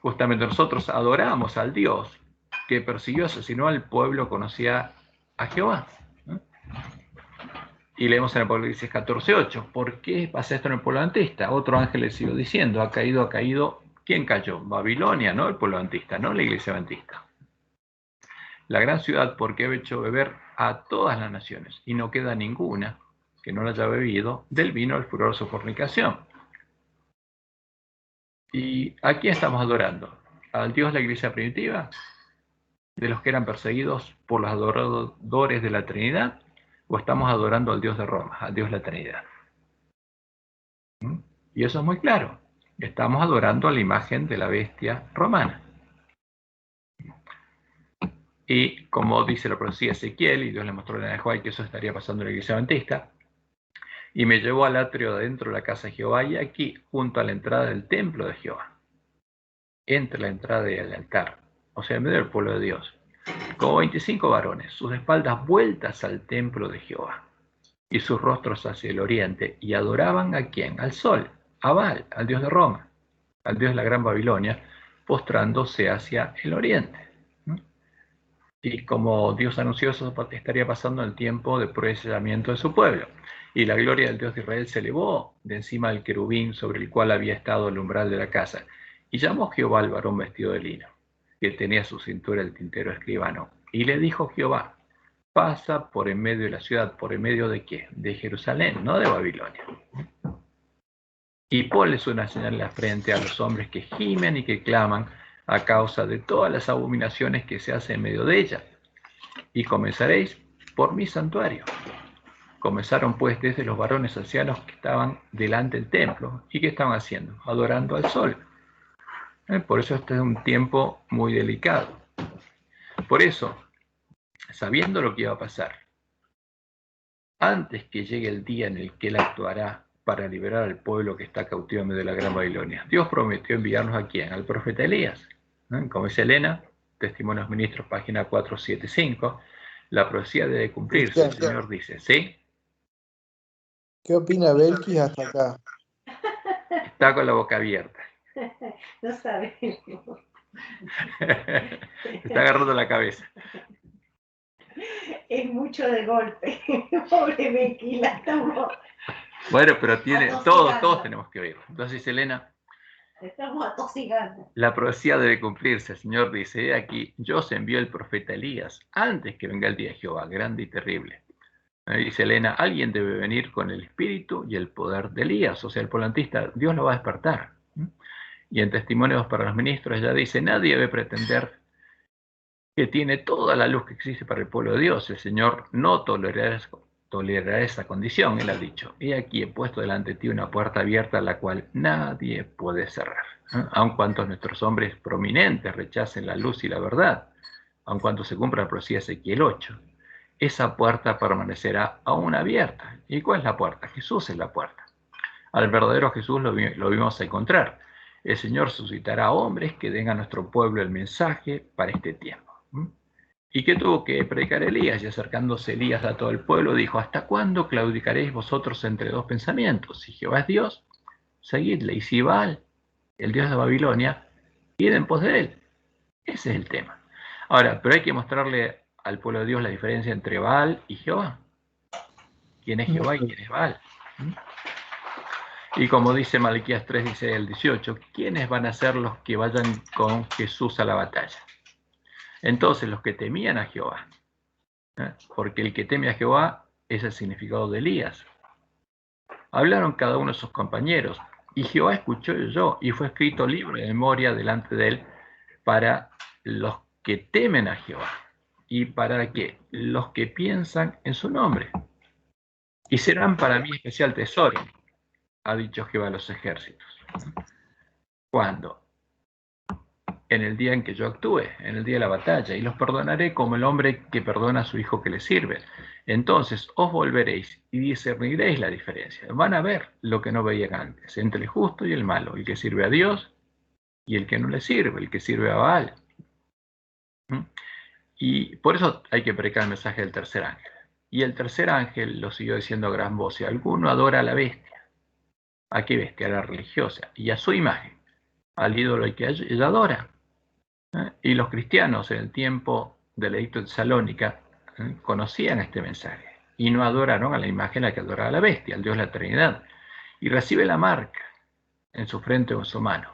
justamente nosotros adoramos al Dios que persiguió, asesinó al pueblo, conocía a Jehová? Y leemos en Apocalipsis 14:8. ¿Por qué pasa esto en el pueblo adventista? Otro ángel le siguió diciendo, ha caído. ¿Quién cayó? Babilonia, no el pueblo adventista, no la iglesia adventista. La gran ciudad, porque ha hecho beber a todas las naciones, y no queda ninguna que no la haya bebido del vino del furor de su fornicación. ¿Y a quién estamos adorando? ¿Al Dios de la iglesia primitiva? ¿De los que eran perseguidos por los adoradores de la Trinidad? ¿O estamos adorando al Dios de Roma, al Dios de la Trinidad? Y eso es muy claro. Estamos adorando a la imagen de la bestia romana. Y como dice la profecía Ezequiel, y Dios le mostró en el Juan que eso estaría pasando en la iglesia adventista, y me llevó al atrio de dentro de la casa de Jehová, y aquí, junto a la entrada del templo de Jehová, entre la entrada y el altar, o sea, en medio del pueblo de Dios, como 25 varones, sus espaldas vueltas al templo de Jehová, y sus rostros hacia el oriente, y adoraban ¿a quién? Al sol, a Baal, al dios de Roma, al dios de la gran Babilonia, postrándose hacia el oriente. Y como Dios anunció, eso estaría pasando en el tiempo de prueba de su pueblo. Y la gloria del Dios de Israel se elevó de encima del querubín sobre el cual había estado el umbral de la casa. Y llamó Jehová al varón vestido de lino, que tenía su cintura el tintero escribano. Y le dijo Jehová, pasa por en medio de la ciudad. ¿Por en medio de qué? De Jerusalén, no de Babilonia. Y ponles una señal en la frente a los hombres que gimen y que claman a causa de todas las abominaciones que se hacen en medio de ella. Y comenzaréis por mi santuario. Comenzaron pues desde los varones ancianos que estaban delante del templo. ¿Y qué estaban haciendo? Adorando al sol. Por eso este es un tiempo muy delicado. Por eso, sabiendo lo que iba a pasar, antes que llegue el día en el que Él actuará para liberar al pueblo que está cautivo en medio de la gran Babilonia, Dios prometió enviarnos ¿a quién? Al profeta Elías. Como dice Elena, Testimonios Ministros, página 475, la profecía debe cumplirse. El Señor dice, ¿sí? ¿Qué opina Belkis hasta acá? Está con la boca abierta. No sabe. Está agarrando la cabeza. Es mucho de golpe. Pobre Becky, la estamos Bueno, pero tiene, atosigando. todos tenemos que oír. Entonces, Elena, Estamos atosigando. la profecía debe cumplirse. El Señor dice, he aquí, yo os envío el profeta Elías antes que venga el día de Jehová, grande y terrible. Dice Elena, alguien debe venir con el espíritu y el poder de Elías. O sea, el polantista, Dios lo va a despertar. Y en Testimonios para los Ministros ella dice, nadie debe pretender que tiene toda la luz que existe para el pueblo de Dios. El Señor no tolerará esa condición, él ha dicho. He aquí he puesto delante de ti una puerta abierta a la cual nadie puede cerrar. Aun cuanto nuestros hombres prominentes rechacen la luz y la verdad, aun cuanto se cumpla la profecía de Ezequiel 8, esa puerta permanecerá aún abierta. ¿Y cuál es la puerta? Jesús es la puerta. Al verdadero Jesús lo vimos a encontrar. El Señor suscitará hombres que den a nuestro pueblo el mensaje para este tiempo. ¿Y qué tuvo que predicar Elías? Y acercándose Elías a todo el pueblo, dijo, ¿hasta cuándo claudicaréis vosotros entre dos pensamientos? Si Jehová es Dios, seguidle. Y si Baal, el Dios de Babilonia, id en pos de él. Ese es el tema. Ahora, pero hay que mostrarle al pueblo de Dios la diferencia entre Baal y Jehová. ¿Quién es Jehová y quién es Baal? Y como dice Malaquías 3, dice el 18, ¿quiénes van a ser los que vayan con Jesús a la batalla? Entonces, los que temían a Jehová, porque el que teme a Jehová es el significado de Elías. Hablaron cada uno de sus compañeros, y Jehová escuchó y oyó, y fue escrito libro de memoria delante de él para los que temen a Jehová, y para que los que piensan en su nombre. Y serán para mí especial tesoro, ha dicho Jehová a los ejércitos. ¿Cuándo? En el día en que yo actúe, en el día de la batalla, y los perdonaré como el hombre que perdona a su hijo que le sirve. Entonces os volveréis y discerniréis la diferencia. Van a ver lo que no veían antes, entre el justo y el malo, el que sirve a Dios y el que no le sirve, el que sirve a Baal. Y por eso hay que predicar el mensaje del tercer ángel. Y el tercer ángel lo siguió diciendo a gran voz, si alguno adora a la bestia, ¿a qué bestia? A la religiosa, y a su imagen, al ídolo que ella adora. Y los cristianos en el tiempo del edicto de Salónica conocían este mensaje y no adoraron a la imagen a la que adoraba la bestia, al Dios de la Trinidad, y recibe la marca en su frente o en su mano.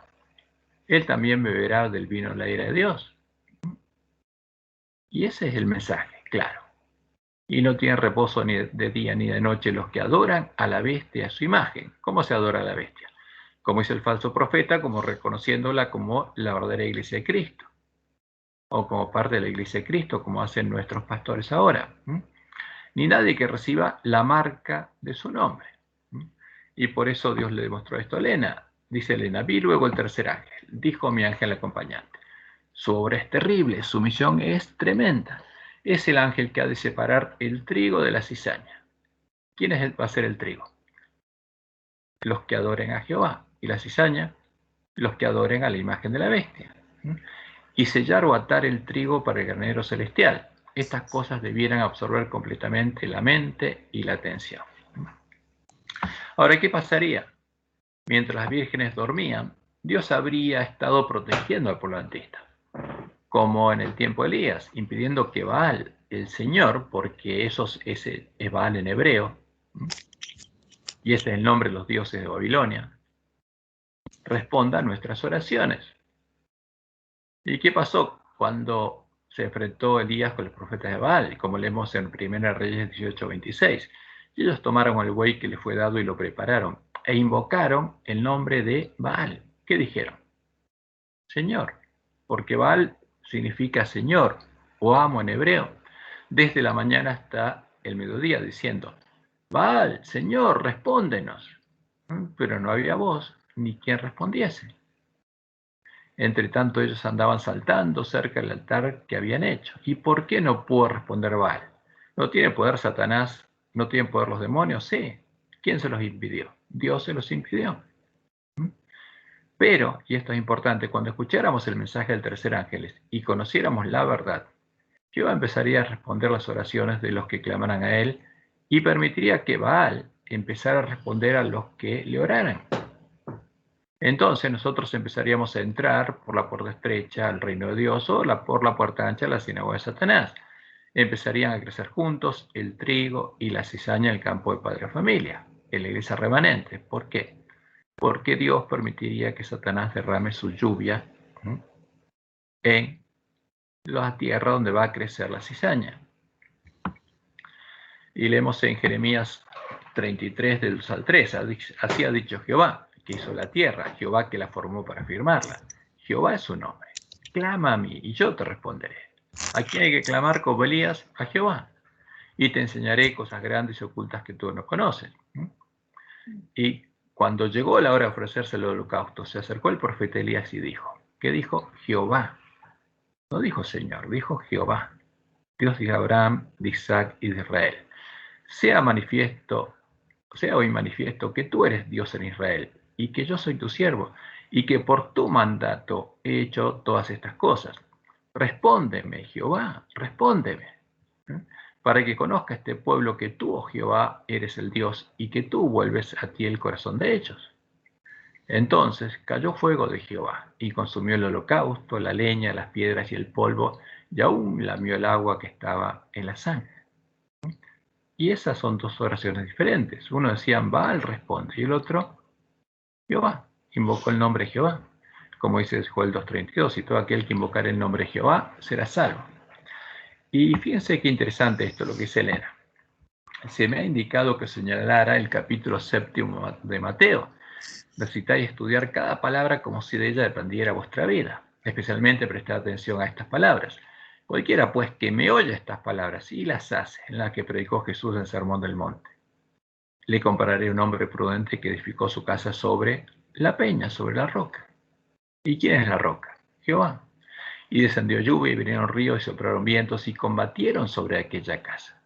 Él también beberá del vino de la ira de Dios. Y ese es el mensaje, claro. Y no tienen reposo ni de día ni de noche los que adoran a la bestia, a su imagen. ¿Cómo se adora a la bestia? Como dice el falso profeta, como reconociéndola como la verdadera iglesia de Cristo, o como parte de la iglesia de Cristo, como hacen nuestros pastores ahora. Ni nadie que reciba la marca de su nombre. Y por eso Dios le demostró esto a Elena. Dice Elena, vi luego el tercer ángel, dijo mi ángel acompañante. Su obra es terrible, su misión es tremenda. Es el ángel que ha de separar el trigo de la cizaña. ¿Quién va a ser el trigo? Los que adoren a Jehová. Y la cizaña, los que adoren a la imagen de la bestia. Y sellar o atar el trigo para el granero celestial. Estas cosas debieran absorber completamente la mente y la atención. Ahora, ¿qué pasaría? Mientras las vírgenes dormían, Dios habría estado protegiendo al pueblo antista, como en el tiempo de Elías, impidiendo que Baal, el Señor, porque ese es Baal en hebreo, y ese es el nombre de los dioses de Babilonia, responda a nuestras oraciones. ¿Y qué pasó cuando se enfrentó Elías con los profetas de Baal? Como leemos en 1 Reyes 18:26. Y ellos tomaron el buey que les fue dado y lo prepararon, e invocaron el nombre de Baal. ¿Qué dijeron? Señor, porque Baal significa Señor o amo en hebreo, desde la mañana hasta el mediodía, diciendo, Baal, Señor, respóndenos. Pero no había voz ni quien respondiese. Entre tanto ellos andaban saltando cerca del altar que habían hecho. ¿Y por qué no pudo responder Baal? ¿No tiene poder Satanás? ¿No tienen poder los demonios? Sí. ¿Quién se los impidió? Dios se los impidió. Pero, y esto es importante, cuando escucháramos el mensaje del tercer ángel y conociéramos la verdad, Jehová empezaría a responder las oraciones de los que clamaran a él y permitiría que Baal empezara a responder a los que le oraran. Entonces nosotros empezaríamos a entrar por la puerta estrecha al reino de Dios o por la puerta ancha a la sinagoga de Satanás. Empezarían a crecer juntos el trigo y la cizaña en el campo de padre de familia, en la iglesia remanente. ¿Por qué? Porque Dios permitiría que Satanás derrame su lluvia en la tierra donde va a crecer la cizaña. Y leemos en Jeremías 33, del 2 al 3, así ha dicho Jehová, que hizo la tierra, Jehová que la formó para firmarla. Jehová es su nombre. Clama a mí y yo te responderé. ¿A quién hay que clamar como Elías? A Jehová. Y te enseñaré cosas grandes y ocultas que tú no conoces. Y cuando llegó la hora de ofrecerse el holocausto, se acercó el profeta Elías y dijo, ¿qué dijo? Jehová. No dijo Señor, dijo Jehová, Dios de Abraham, de Isaac y de Israel. Sea hoy manifiesto que tú eres Dios en Israel y que yo soy tu siervo y que por tu mandato he hecho todas estas cosas. Respóndeme, Jehová, respóndeme, para que conozca este pueblo que tú, oh Jehová, eres el Dios y que tú vuelves a ti el corazón de ellos. Entonces cayó fuego de Jehová y consumió el holocausto, la leña, las piedras y el polvo, y aún lamió el agua que estaba en la zanja. Y esas son dos oraciones diferentes. Uno decía, Baal responde, y el otro, Jehová. Invocó el nombre de Jehová. Como dice Joel 2:32, y todo aquel que invocar el nombre de Jehová será salvo. Y fíjense qué interesante esto, lo que dice Elena. Se me ha indicado que señalara el capítulo 7 de Mateo. Recitar y estudiar cada palabra como si de ella dependiera vuestra vida. Especialmente prestar atención a estas palabras. Cualquiera, pues, que me oye estas palabras y las hace, en las que predicó Jesús en el Sermón del Monte. Le compararé a un hombre prudente que edificó su casa sobre la peña, sobre la roca. ¿Y quién es la roca? Jehová. Y descendió lluvia y vinieron ríos y soplaron vientos y combatieron sobre aquella casa.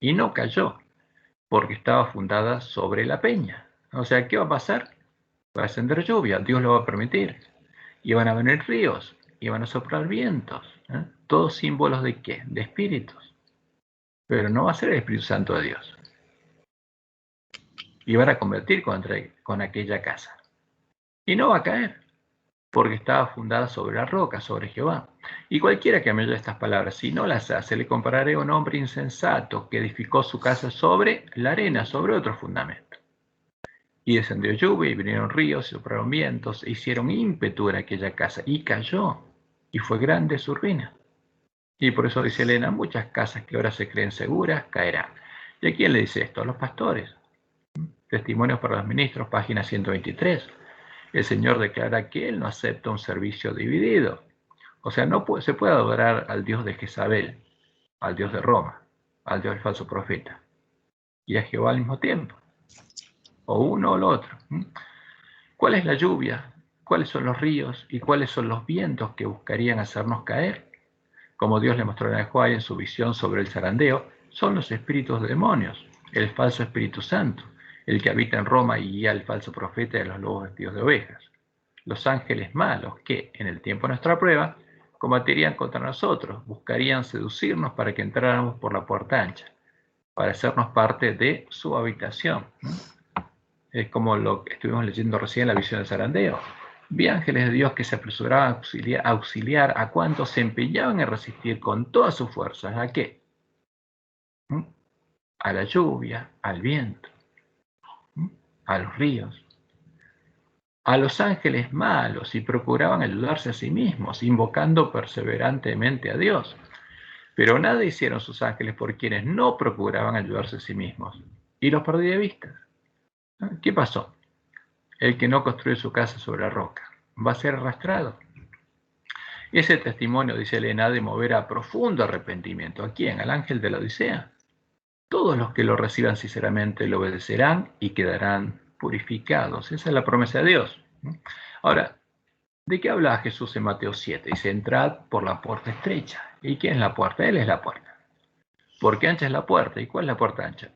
Y no cayó, porque estaba fundada sobre la peña. O sea, ¿qué va a pasar? Va a descender lluvia, Dios lo va a permitir. Y van a venir ríos, y van a soplar vientos. Todos símbolos de ¿qué? De espíritus. Pero no va a ser el Espíritu Santo de Dios. Y van a convertir con aquella casa. Y no va a caer, porque estaba fundada sobre la roca, sobre Jehová. Y cualquiera que me oye estas palabras, si no las hace, le compararé a un hombre insensato que edificó su casa sobre la arena, sobre otro fundamento. Y descendió lluvia, y vinieron ríos, y soplaron vientos, e hicieron ímpetu en aquella casa, y cayó, y fue grande su ruina. Y por eso dice Elena, muchas casas que ahora se creen seguras, caerán. ¿Y a quién le dice esto? A los pastores. Testimonios para los ministros, página 123. El Señor declara que Él no acepta un servicio dividido. O sea, se puede adorar al Dios de Jezabel, al Dios de Roma, al Dios del falso profeta, y a Jehová al mismo tiempo. O uno o lo otro. ¿Cuál es la lluvia? ¿Cuáles son los ríos? ¿Y cuáles son los vientos que buscarían hacernos caer? Como Dios le mostró a Juan en su visión sobre el zarandeo, son los espíritus de demonios, el falso Espíritu Santo, el que habita en Roma y guía al falso profeta de los lobos vestidos de ovejas. Los ángeles malos que, en el tiempo de nuestra prueba, combatirían contra nosotros, buscarían seducirnos para que entráramos por la puerta ancha, para hacernos parte de su habitación. Es como lo que estuvimos leyendo recién en la visión del zarandeo. Vi ángeles de Dios que se apresuraban a auxiliar a cuantos se empeñaban en resistir con todas sus fuerzas. ¿A qué? A la lluvia, al viento, a los ríos, a los ángeles malos, y procuraban ayudarse a sí mismos, invocando perseverantemente a Dios. Pero nada hicieron sus ángeles por quienes no procuraban ayudarse a sí mismos, y los perdí de vista. ¿Qué pasó? El que no construye su casa sobre la roca va a ser arrastrado. Ese testimonio, dice Elena, de mover a profundo arrepentimiento. ¿A quién? Al ángel de la Odisea. Todos los que lo reciban sinceramente lo obedecerán y quedarán purificados. Esa es la promesa de Dios. Ahora, ¿de qué habla Jesús en Mateo 7? Dice, entrad por la puerta estrecha. ¿Y quién es la puerta? Él es la puerta. Porque ancha es la puerta. ¿Y cuál es la puerta ancha?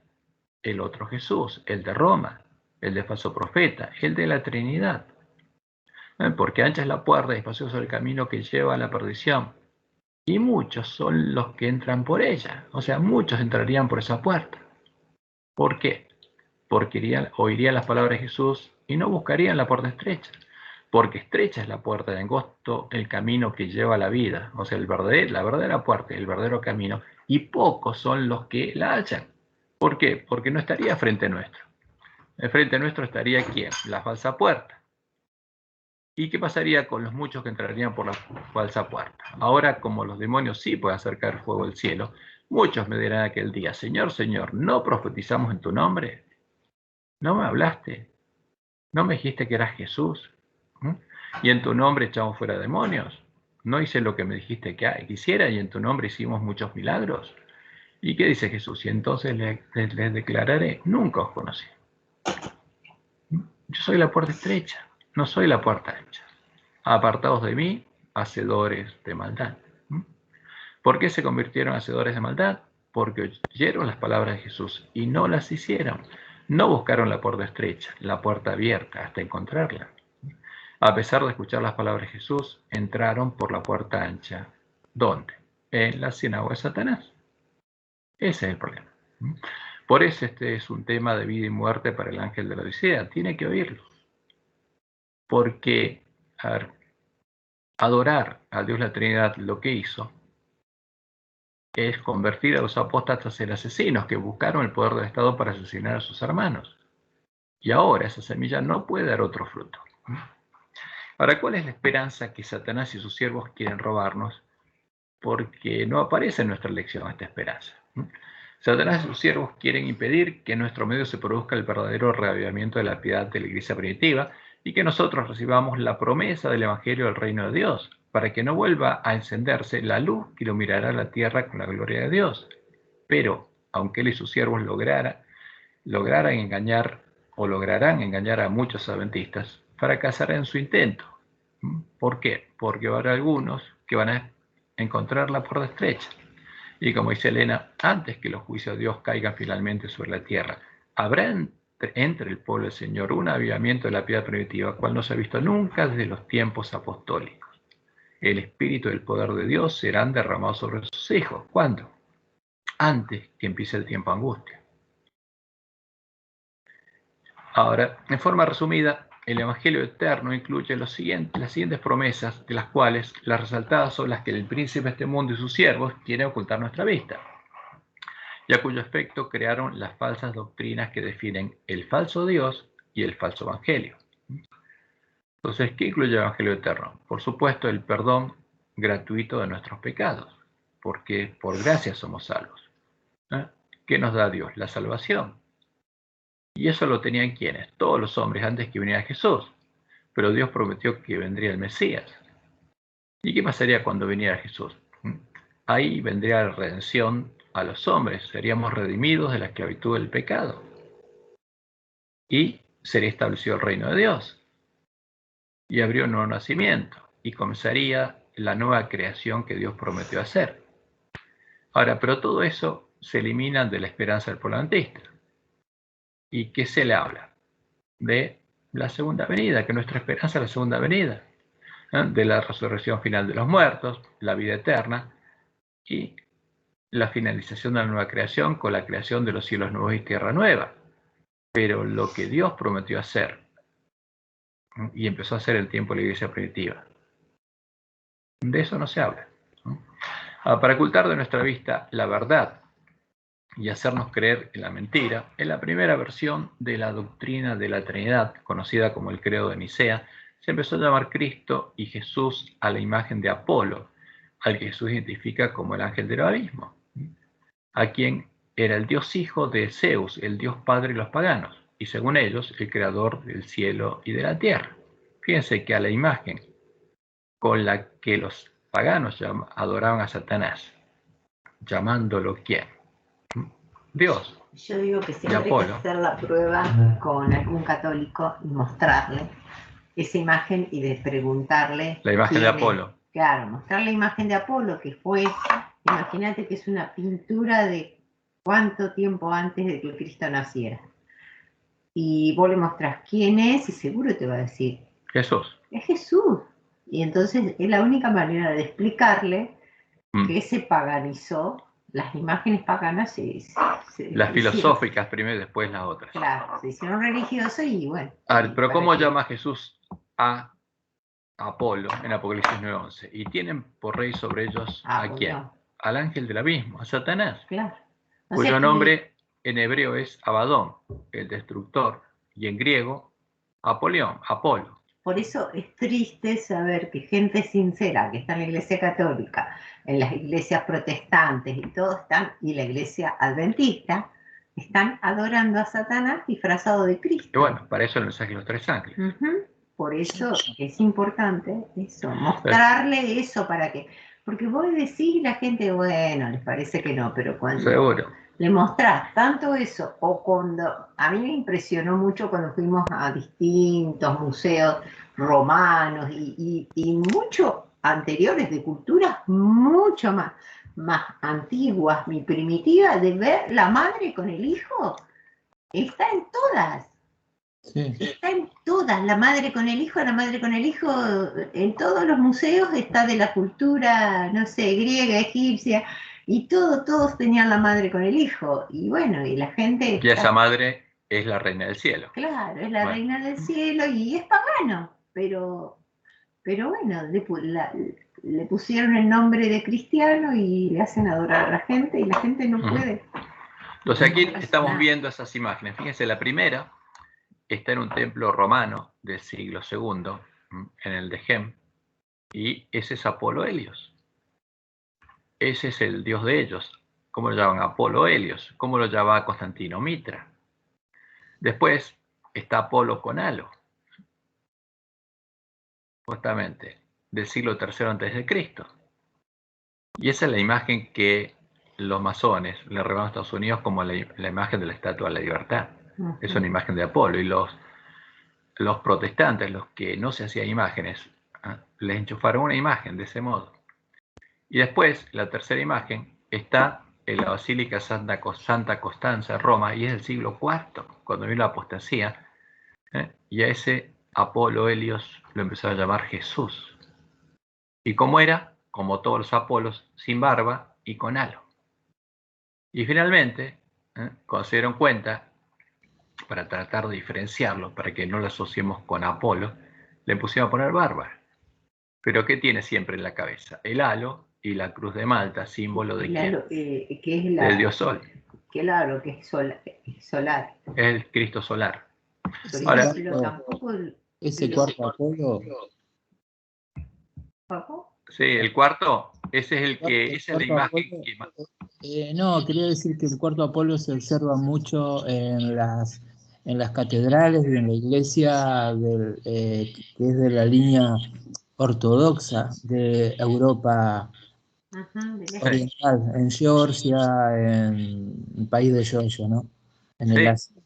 El otro Jesús, el de Roma, el de falso profeta, el de la Trinidad. Porque ancha es la puerta y espacioso el camino que lleva a la perdición. Y muchos son los que entran por ella. O sea, muchos entrarían por esa puerta. ¿Por qué? Porque oirían las palabras de Jesús y no buscarían la puerta estrecha. Porque estrecha es la puerta y angosto el camino que lleva a la vida, o sea, la verdadera puerta, el verdadero camino, y pocos son los que la hallan. ¿Por qué? Porque no estaría frente nuestro. Frente nuestro estaría ¿quién? La falsa puerta. ¿Y qué pasaría con los muchos que entrarían por la falsa puerta? Ahora, como los demonios sí pueden acercar fuego al cielo, muchos me dirán aquel día: Señor, Señor, ¿no profetizamos en tu nombre? ¿No me hablaste? ¿No me dijiste que eras Jesús? ¿Mm? ¿Y en tu nombre echamos fuera demonios? ¿No hice lo que me dijiste que hiciera y en tu nombre hicimos muchos milagros? ¿Y qué dice Jesús? Y entonces les declararé: nunca os conocí. Yo soy la puerta estrecha, no soy la puerta ancha. Apartados de mí, hacedores de maldad. ¿Por qué se convirtieron en hacedores de maldad? Porque oyeron las palabras de Jesús y no las hicieron. No buscaron la puerta estrecha, la puerta abierta, hasta encontrarla. A pesar de escuchar las palabras de Jesús, entraron por la puerta ancha. ¿Dónde? En la sinagoga de Satanás. Ese es el problema. Por eso este es un tema de vida y muerte para el ángel de la Odisea. Tiene que oírlo. Porque adorar a Dios la Trinidad lo que hizo es convertir a los apóstatas en asesinos que buscaron el poder del Estado para asesinar a sus hermanos. Y ahora esa semilla no puede dar otro fruto. Ahora, ¿cuál es la esperanza que Satanás y sus siervos quieren robarnos? Porque no aparece en nuestra lección esta esperanza. Satanás y sus siervos quieren impedir que en nuestro medio se produzca el verdadero reavivamiento de la piedad de la iglesia primitiva y que nosotros recibamos la promesa del Evangelio del Reino de Dios, para que no vuelva a encenderse la luz que iluminará la tierra con la gloria de Dios. Pero, aunque él y sus siervos lograrán engañar a muchos adventistas, fracasarán en su intento. ¿Por qué? Porque habrá algunos que van a encontrar la puerta estrecha. Y como dice Elena, antes que los juicios de Dios caigan finalmente sobre la tierra, habrá entre el pueblo del Señor un avivamiento de la piedad primitiva, cual no se ha visto nunca desde los tiempos apostólicos. El espíritu y el poder de Dios serán derramados sobre sus hijos. ¿Cuándo? Antes que empiece el tiempo de angustia. Ahora, en forma resumida, el Evangelio eterno incluye las siguientes promesas, de las cuales las resaltadas son las que el príncipe de este mundo y sus siervos quieren ocultar nuestra vista, y a cuyo efecto crearon las falsas doctrinas que definen el falso Dios y el falso Evangelio. Entonces, ¿qué incluye el Evangelio eterno? Por supuesto, el perdón gratuito de nuestros pecados, porque por gracia somos salvos. ¿Qué nos da Dios? La salvación. Y eso lo tenían ¿quiénes? Todos los hombres antes que viniera Jesús. Pero Dios prometió que vendría el Mesías. ¿Y qué pasaría cuando viniera Jesús? Ahí vendría la redención a los hombres. Seríamos redimidos de la esclavitud del pecado. Y sería establecido el reino de Dios. Y habría un nuevo nacimiento. Y comenzaría la nueva creación que Dios prometió hacer. Ahora, pero todo eso se elimina de la esperanza del pueblo adventista. ¿Y qué se le habla? De la segunda venida, que nuestra esperanza es la segunda venida, de la resurrección final de los muertos, la vida eterna y la finalización de la nueva creación con la creación de los cielos nuevos y tierra nueva. Pero lo que Dios prometió hacer y empezó a hacer el tiempo de la iglesia primitiva, de eso no se habla. Para ocultar de nuestra vista la verdad y hacernos creer en la mentira, en la primera versión de la doctrina de la Trinidad, conocida como el Credo de Nicea, se empezó a llamar Cristo y Jesús a la imagen de Apolo, al que Jesús identifica como el ángel del abismo, a quien era el Dios hijo de Zeus, el Dios padre de los paganos, y según ellos, el creador del cielo y de la tierra. Fíjense que a la imagen con la que los paganos adoraban a Satanás, llamándolo ¿quién? Dios. Yo digo que siempre hay que hacer la prueba con algún católico y mostrarle esa imagen y de preguntarle. La imagen de Apolo. Claro, mostrar la imagen de Apolo, que fue, imagínate que es una pintura de cuánto tiempo antes de que Cristo naciera. Y vos le mostrás quién es y seguro te va a decir: Jesús. Es Jesús. Y entonces es la única manera de explicarle que se paganizó. Las imágenes paganas las filosóficas primero y después las otras. Claro, se hicieron religiosos y bueno. Pero ¿cómo llama Jesús a Apolo en Apocalipsis 9:11. Y tienen por rey sobre ellos ¿a quién? Bueno, Al ángel del abismo, a Satanás, claro. O sea cuyo que nombre en hebreo es Abadón, el destructor, y en griego Apolión, Apolo. por eso es triste saber que gente sincera que está en la iglesia católica, en las iglesias protestantes y todo están, y la iglesia adventista, están adorando a Satanás disfrazado de Cristo. Y bueno, para eso el mensaje de los tres ángeles. Por eso es importante eso, mostrarle eso para que, porque vos decís y la gente, bueno, les parece que no, pero cuando Seguro. le mostrás tanto eso, o cuando, a mí me impresionó mucho cuando fuimos a distintos museos romanos y mucho anteriores de culturas mucho más antiguas, mi primitiva, de ver la madre con el hijo, está en todas. Sí. Está en todas, la madre con el hijo, en todos los museos está de la cultura, no sé, griega, egipcia, y todos tenían la madre con el hijo, y bueno, y la gente... Y esa madre es la reina del cielo. Claro, es la Bueno. reina del cielo y es pagano, pero bueno, le pusieron el nombre de cristiano y le hacen adorar a la gente y la gente no puede. Entonces aquí No pasa estamos nada. viendo esas imágenes. Fíjense, la primera está en un templo romano del siglo II, en el de Gem, y ese es Apolo Helios. Ese es el dios de ellos. ¿Cómo lo llaman? Apolo Helios. ¿Cómo lo llamaba Constantino? Mitra. Después está Apolo con halo, justamente, del siglo III a.C. Y esa es la imagen que los masones le revelan a Estados Unidos como la imagen de la Estatua de la Libertad. Es una imagen de Apolo. Y los protestantes, los que no se hacían imágenes, les enchufaron una imagen de ese modo. Y después, la tercera imagen está en la Basílica Santa Costanza de Roma, y es del siglo IV, cuando vino la apostasía, y a ese Apolo Helios lo empezaron a llamar Jesús. ¿Y cómo era? Como todos los Apolos, sin barba y con halo. Y finalmente, cuando se dieron cuenta, para tratar de diferenciarlo, para que no lo asociemos con Apolo, le pusieron a poner barba. Pero ¿qué tiene siempre en la cabeza? El halo y la cruz de Malta, símbolo de quién? Que es Del dios Sol. Claro, que es solar. Es el Cristo solar. Por Ahora, ejemplo, tampoco Ese cuarto Apolo, sí, el cuarto, ese es el que, esa es la imagen que... no, quería decir que el cuarto Apolo se observa mucho en las catedrales y en la iglesia que es de la línea ortodoxa de Europa oriental, en Georgia, en el país de Georgia, ¿no? En el Asia.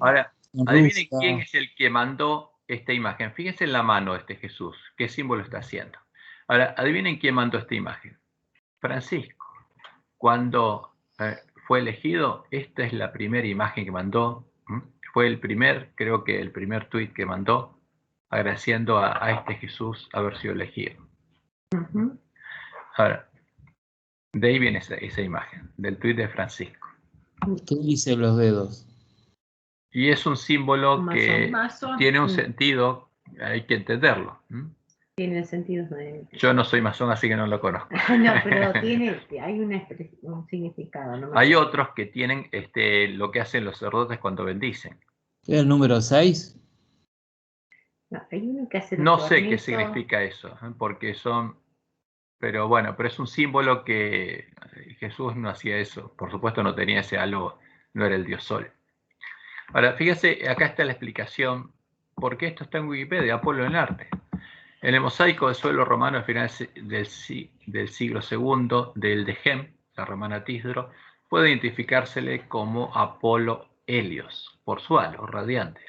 Ahora, En adivinen Rusia. quién es el que mandó esta imagen. Fíjense en la mano de este Jesús, qué símbolo está haciendo. Ahora, adivinen quién mandó esta imagen. Francisco. Cuando fue elegido, esta es la primera imagen que mandó. Fue el primer, creo que el primer tuit que mandó, agradeciendo a este Jesús haber sido elegido. Ahora, de ahí viene esa imagen, del tuit de Francisco. ¿Qué dice los dedos? Y es un símbolo que tiene un sentido, hay que entenderlo. Tiene sentido de... Yo no soy masón, así que no lo conozco. No, pero hay un significado. No hay otros que tienen lo que hacen los sacerdotes cuando bendicen. ¿Qué es el número 6? No, hay uno que hace no sé qué significa eso, porque son... Pero bueno, pero es un símbolo que Jesús no hacía eso. Por supuesto no tenía ese halo, no era el dios Sol. Ahora, fíjese, acá está la explicación, porque esto está en Wikipedia, Apolo en el arte. En el mosaico de suelo romano al final del siglo II del de Gem, la romana Tisdro, puede identificársele como Apolo Helios, por su halo radiante,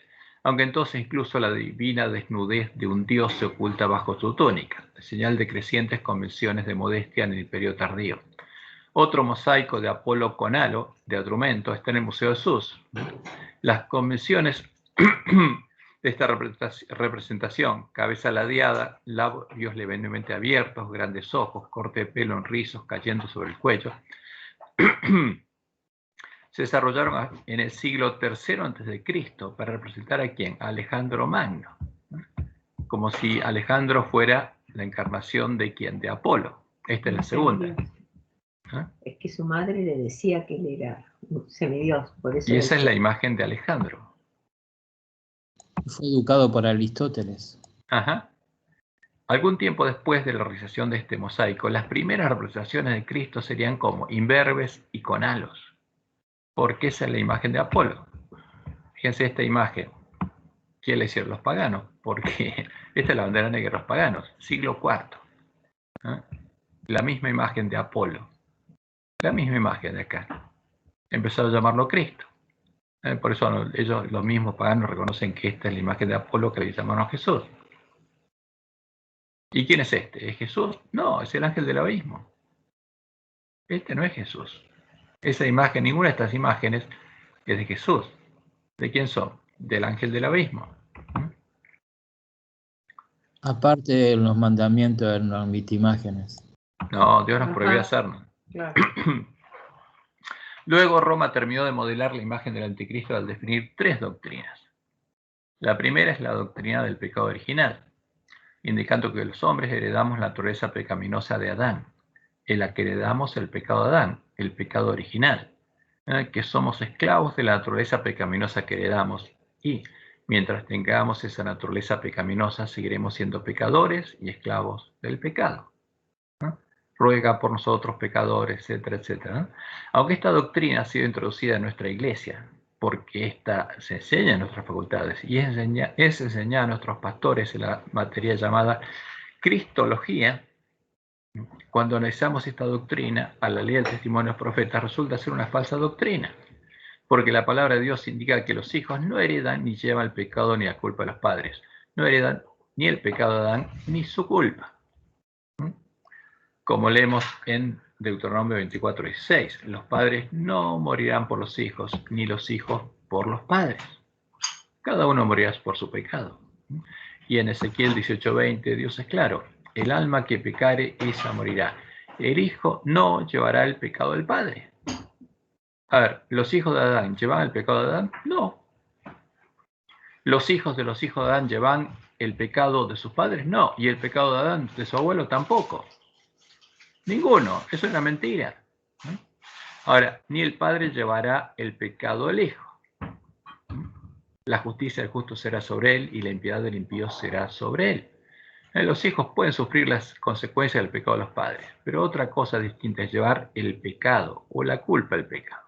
aunque entonces incluso la divina desnudez de un dios se oculta bajo su túnica, señal de crecientes convenciones de modestia en el periodo tardío. Otro mosaico de Apolo con halo, de Adrumento, está en el Museo de Sus. Las convenciones de esta representación: cabeza ladeada, labios levemente abiertos, grandes ojos, corte de pelo en rizos cayendo sobre el cuello, se desarrollaron en el siglo III a.C. para representar a quién, a Alejandro Magno, como si Alejandro fuera la encarnación de quién, de Apolo. Esta es la segunda. ¿Eh? Es que su madre le decía que él era un semidios, por eso. Y esa es la imagen de Alejandro. Fue educado por Aristóteles. Ajá. Algún tiempo después de la realización de este mosaico, las primeras representaciones de Cristo serían como imberbes y con halos, porque esa es la imagen de Apolo. Fíjense esta imagen. ¿Quién le hicieron los paganos? Porque esta es la bandera negra de los paganos, siglo IV. ¿Eh? La misma imagen de Apolo, la misma imagen de acá. Empezaron a llamarlo Cristo. Por eso ellos, los mismos paganos, reconocen que esta es la imagen de Apolo que le llamaron a Jesús. ¿Y quién es este? ¿Es Jesús? No, es el ángel del abismo. Este no es Jesús. Esa imagen, ninguna de estas imágenes es de Jesús. ¿De quién son? Del ángel del abismo. Aparte de los mandamientos, no admite imágenes. No, Dios nos prohibió hacerlo. Claro. Luego Roma terminó de modelar la imagen del anticristo al definir tres doctrinas. La primera es la doctrina del pecado original, indicando que los hombres heredamos la naturaleza pecaminosa de Adán, en la que heredamos el pecado de Adán, el pecado original, que somos esclavos de la naturaleza pecaminosa que heredamos y, mientras tengamos esa naturaleza pecaminosa, seguiremos siendo pecadores y esclavos del pecado. Ruega por nosotros pecadores, etcétera, etcétera. Aunque esta doctrina ha sido introducida en nuestra iglesia, porque esta se enseña en nuestras facultades y es enseñada a nuestros pastores en la materia llamada Cristología, cuando analizamos esta doctrina a la ley del testimonio de los profetas, resulta ser una falsa doctrina, porque la palabra de Dios indica que los hijos no heredan ni llevan el pecado ni la culpa de los padres, no heredan ni el pecado de Adán ni su culpa. Como leemos en Deuteronomio 24:16, los padres no morirán por los hijos, ni los hijos por los padres. Cada uno morirá por su pecado. Y en Ezequiel 18:20, Dios es claro, el alma que pecare, esa morirá. El hijo no llevará el pecado del padre. A ver, ¿los hijos de Adán llevan el pecado de Adán? No. ¿Los hijos de Adán llevan el pecado de sus padres? No. ¿Y el pecado de Adán de su abuelo? Tampoco. Ninguno, eso es una mentira. Ahora, ni el padre llevará el pecado del hijo. La justicia del justo será sobre él y la impiedad del impío será sobre él. Los hijos pueden sufrir las consecuencias del pecado de los padres, pero otra cosa distinta es llevar el pecado o la culpa del pecado.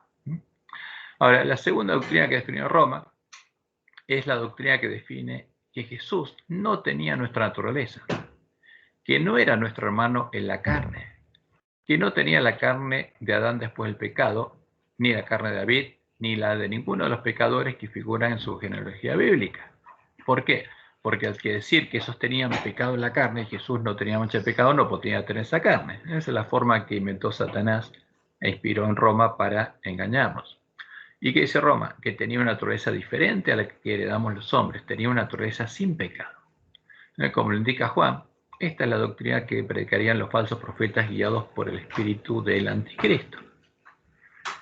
Ahora, la segunda doctrina que definió Roma es la doctrina que define que Jesús no tenía nuestra naturaleza, que no era nuestro hermano en la carne, que no tenía la carne de Adán después del pecado, ni la carne de David, ni la de ninguno de los pecadores que figuran en su genealogía bíblica. ¿Por qué? Porque al que decir que esos tenían pecado en la carne y Jesús no tenía mancha de pecado, no podía tener esa carne. Esa es la forma que inventó Satanás e inspiró en Roma para engañarnos. ¿Y qué dice Roma? Que tenía una naturaleza diferente a la que heredamos los hombres, tenía una naturaleza sin pecado. Como lo indica Juan, esta es la doctrina que predicarían los falsos profetas guiados por el espíritu del anticristo.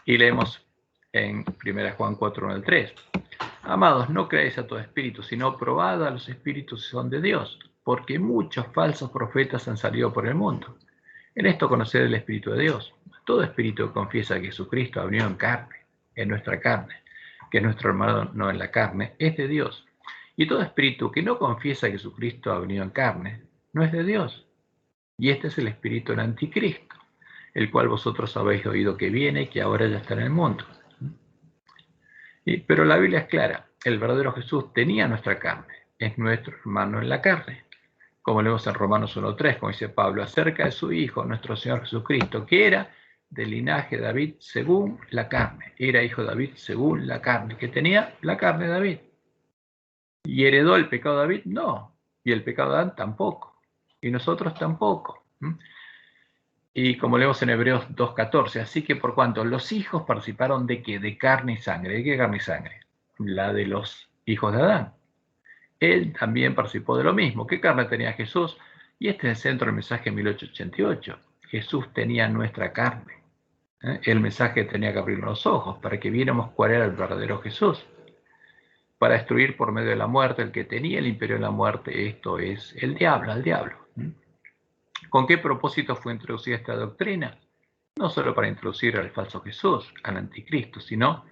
Y leemos en 1 Juan 4:1-3. Amados, no creáis a todo espíritu, sino probad a los espíritus si son de Dios, porque muchos falsos profetas han salido por el mundo. En esto conocer el espíritu de Dios. Todo espíritu que confiesa que Jesucristo ha venido en carne, en nuestra carne, que es nuestro hermano no en la carne, es de Dios. Y todo espíritu que no confiesa que Jesucristo ha venido en carne, no es de Dios. Y este es el espíritu del anticristo, el cual vosotros habéis oído que viene y que ahora ya está en el mundo. Pero la Biblia es clara, el verdadero Jesús tenía nuestra carne, es nuestro hermano en la carne. Como leemos en Romanos 1:3, como dice Pablo, acerca de su Hijo, nuestro Señor Jesucristo, que era del linaje de David según la carne. Era hijo de David según la carne, que tenía la carne de David. ¿Y heredó el pecado de David? No. Y el pecado de Adán tampoco. Y nosotros tampoco. Y como leemos en Hebreos 2:14, así que por cuanto los hijos participaron de ¿qué? De carne y sangre. ¿De qué carne y sangre? La de los hijos de Adán. Él también participó de lo mismo. ¿Qué carne tenía Jesús? Y este es el centro del mensaje 1888. Jesús tenía nuestra carne. El mensaje tenía que abrir los ojos para que viéramos cuál era el verdadero Jesús. para destruir por medio de la muerte. El que tenía el imperio de la muerte, esto es el diablo, al diablo. ¿Con qué propósito fue introducida esta doctrina? No solo para introducir al falso Jesús, al anticristo, sino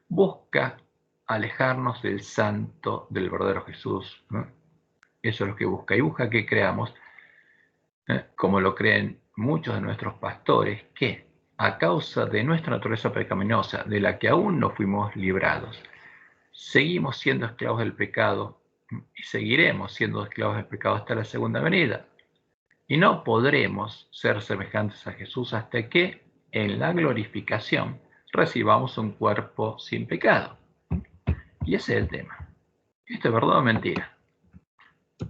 busca alejarnos del santo, del verdadero Jesús, ¿no? Eso es lo que busca. Y busca que creamos, como lo creen muchos de nuestros pastores, que a causa de nuestra naturaleza pecaminosa, de la que aún no fuimos librados, seguimos siendo esclavos del pecado y seguiremos siendo esclavos del pecado hasta la segunda venida. Y no podremos ser semejantes a Jesús hasta que en la glorificación recibamos un cuerpo sin pecado. Y ese es el tema. ¿Esto es verdad o mentira?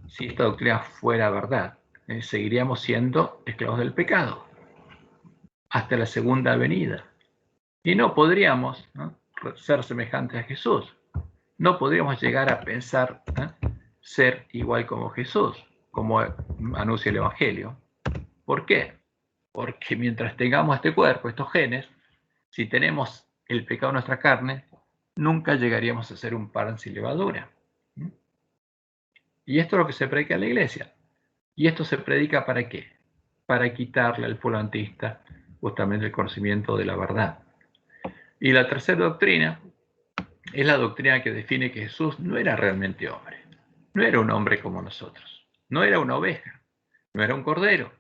Si esta doctrina fuera verdad, seguiríamos siendo esclavos del pecado hasta la segunda venida. Y no podríamos, ¿no?, ser semejantes a Jesús. No podríamos llegar a pensar ser igual como Jesús, como anuncia el Evangelio. ¿Por qué? Porque mientras tengamos este cuerpo, estos genes, si tenemos el pecado en nuestra carne, nunca llegaríamos a ser un pan sin levadura. Y esto es lo que se predica en la iglesia. ¿Y esto se predica para qué? Para quitarle al pueblo anticristo justamente el conocimiento de la verdad. Y la tercera doctrina es la doctrina que define que Jesús no era realmente hombre. No era un hombre como nosotros. No era una oveja. No era un cordero.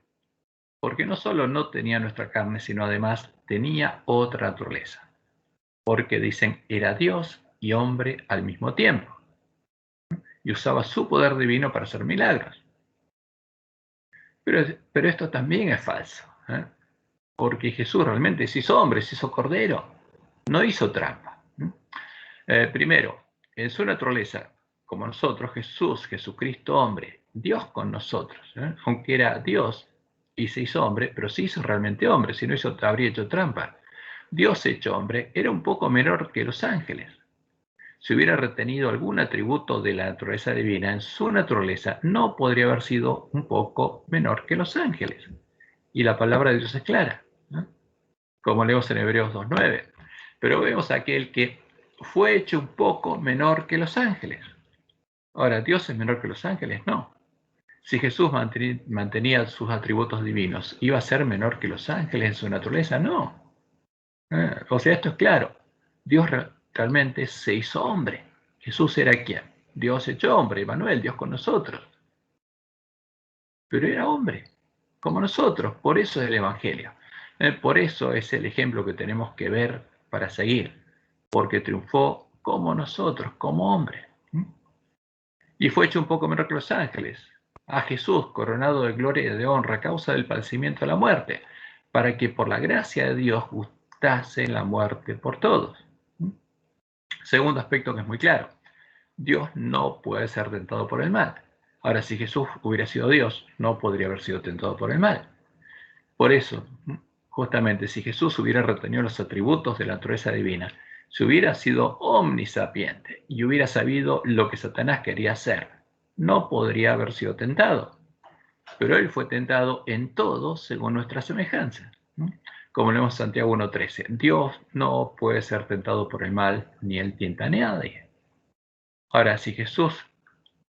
Porque no solo no tenía nuestra carne, sino además tenía otra naturaleza. Porque dicen, era Dios y hombre al mismo tiempo. Y usaba su poder divino para hacer milagros. Pero esto también es falso. Porque Jesús realmente se hizo hombre, se hizo cordero. No hizo trampa. Primero, en su naturaleza, como nosotros, Jesucristo hombre, Dios con nosotros. Aunque era Dios y se hizo hombre, pero se hizo realmente hombre, si no habría hecho trampa. Dios hecho hombre era un poco menor que los ángeles. Si hubiera retenido algún atributo de la naturaleza divina en su naturaleza, no podría haber sido un poco menor que los ángeles. Y la palabra de Dios es clara, ¿no?, como leemos en Hebreos 2:9. Pero vemos a aquel que fue hecho un poco menor que los ángeles. Ahora, ¿Dios es menor que los ángeles? No. Si Jesús mantenía sus atributos divinos, ¿iba a ser menor que los ángeles en su naturaleza? No. O sea, esto es claro. Dios realmente se hizo hombre. Jesús era ¿quién? Dios hecho hombre, Emmanuel, Dios con nosotros. Pero era hombre, como nosotros. Por eso es el Evangelio. Por eso es el ejemplo que tenemos que ver para seguir. Porque triunfó como nosotros, como hombre. Y fue hecho un poco menor que los ángeles. A Jesús, coronado de gloria y de honra a causa del padecimiento de la muerte, para que por la gracia de Dios gustase la muerte por todos. Segundo aspecto que es muy claro. Dios no puede ser tentado por el mal. Ahora, si Jesús hubiera sido Dios, no podría haber sido tentado por el mal. Por eso, justamente, si Jesús hubiera retenido los atributos de la naturaleza divina, si hubiera sido omnisapiente y hubiera sabido lo que Satanás quería hacer, no podría haber sido tentado. Pero él fue tentado en todo según nuestra semejanza. Como leemos en Santiago 1:13, Dios no puede ser tentado por el mal, ni él tienta a nadie. Ahora, si Jesús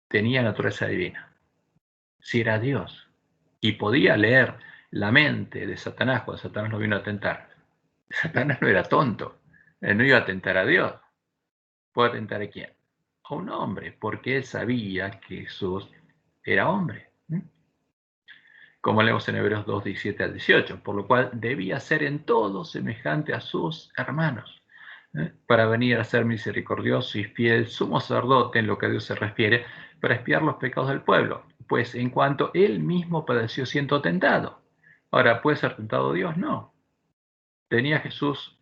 tenía naturaleza divina, si era Dios y podía leer la mente de Satanás cuando Satanás lo vino a tentar, Satanás no era tonto, no iba a tentar a Dios. ¿Puede tentar a quién? A un hombre, porque él sabía que Jesús era hombre. Como leemos en Hebreos 2:17 al 18, por lo cual debía ser en todo semejante a sus hermanos, para venir a ser misericordioso y fiel sumo sacerdote en lo que a Dios se refiere, para expiar los pecados del pueblo, pues en cuanto él mismo padeció siendo tentado. Ahora, ¿puede ser tentado Dios? No. ¿Tenía Jesús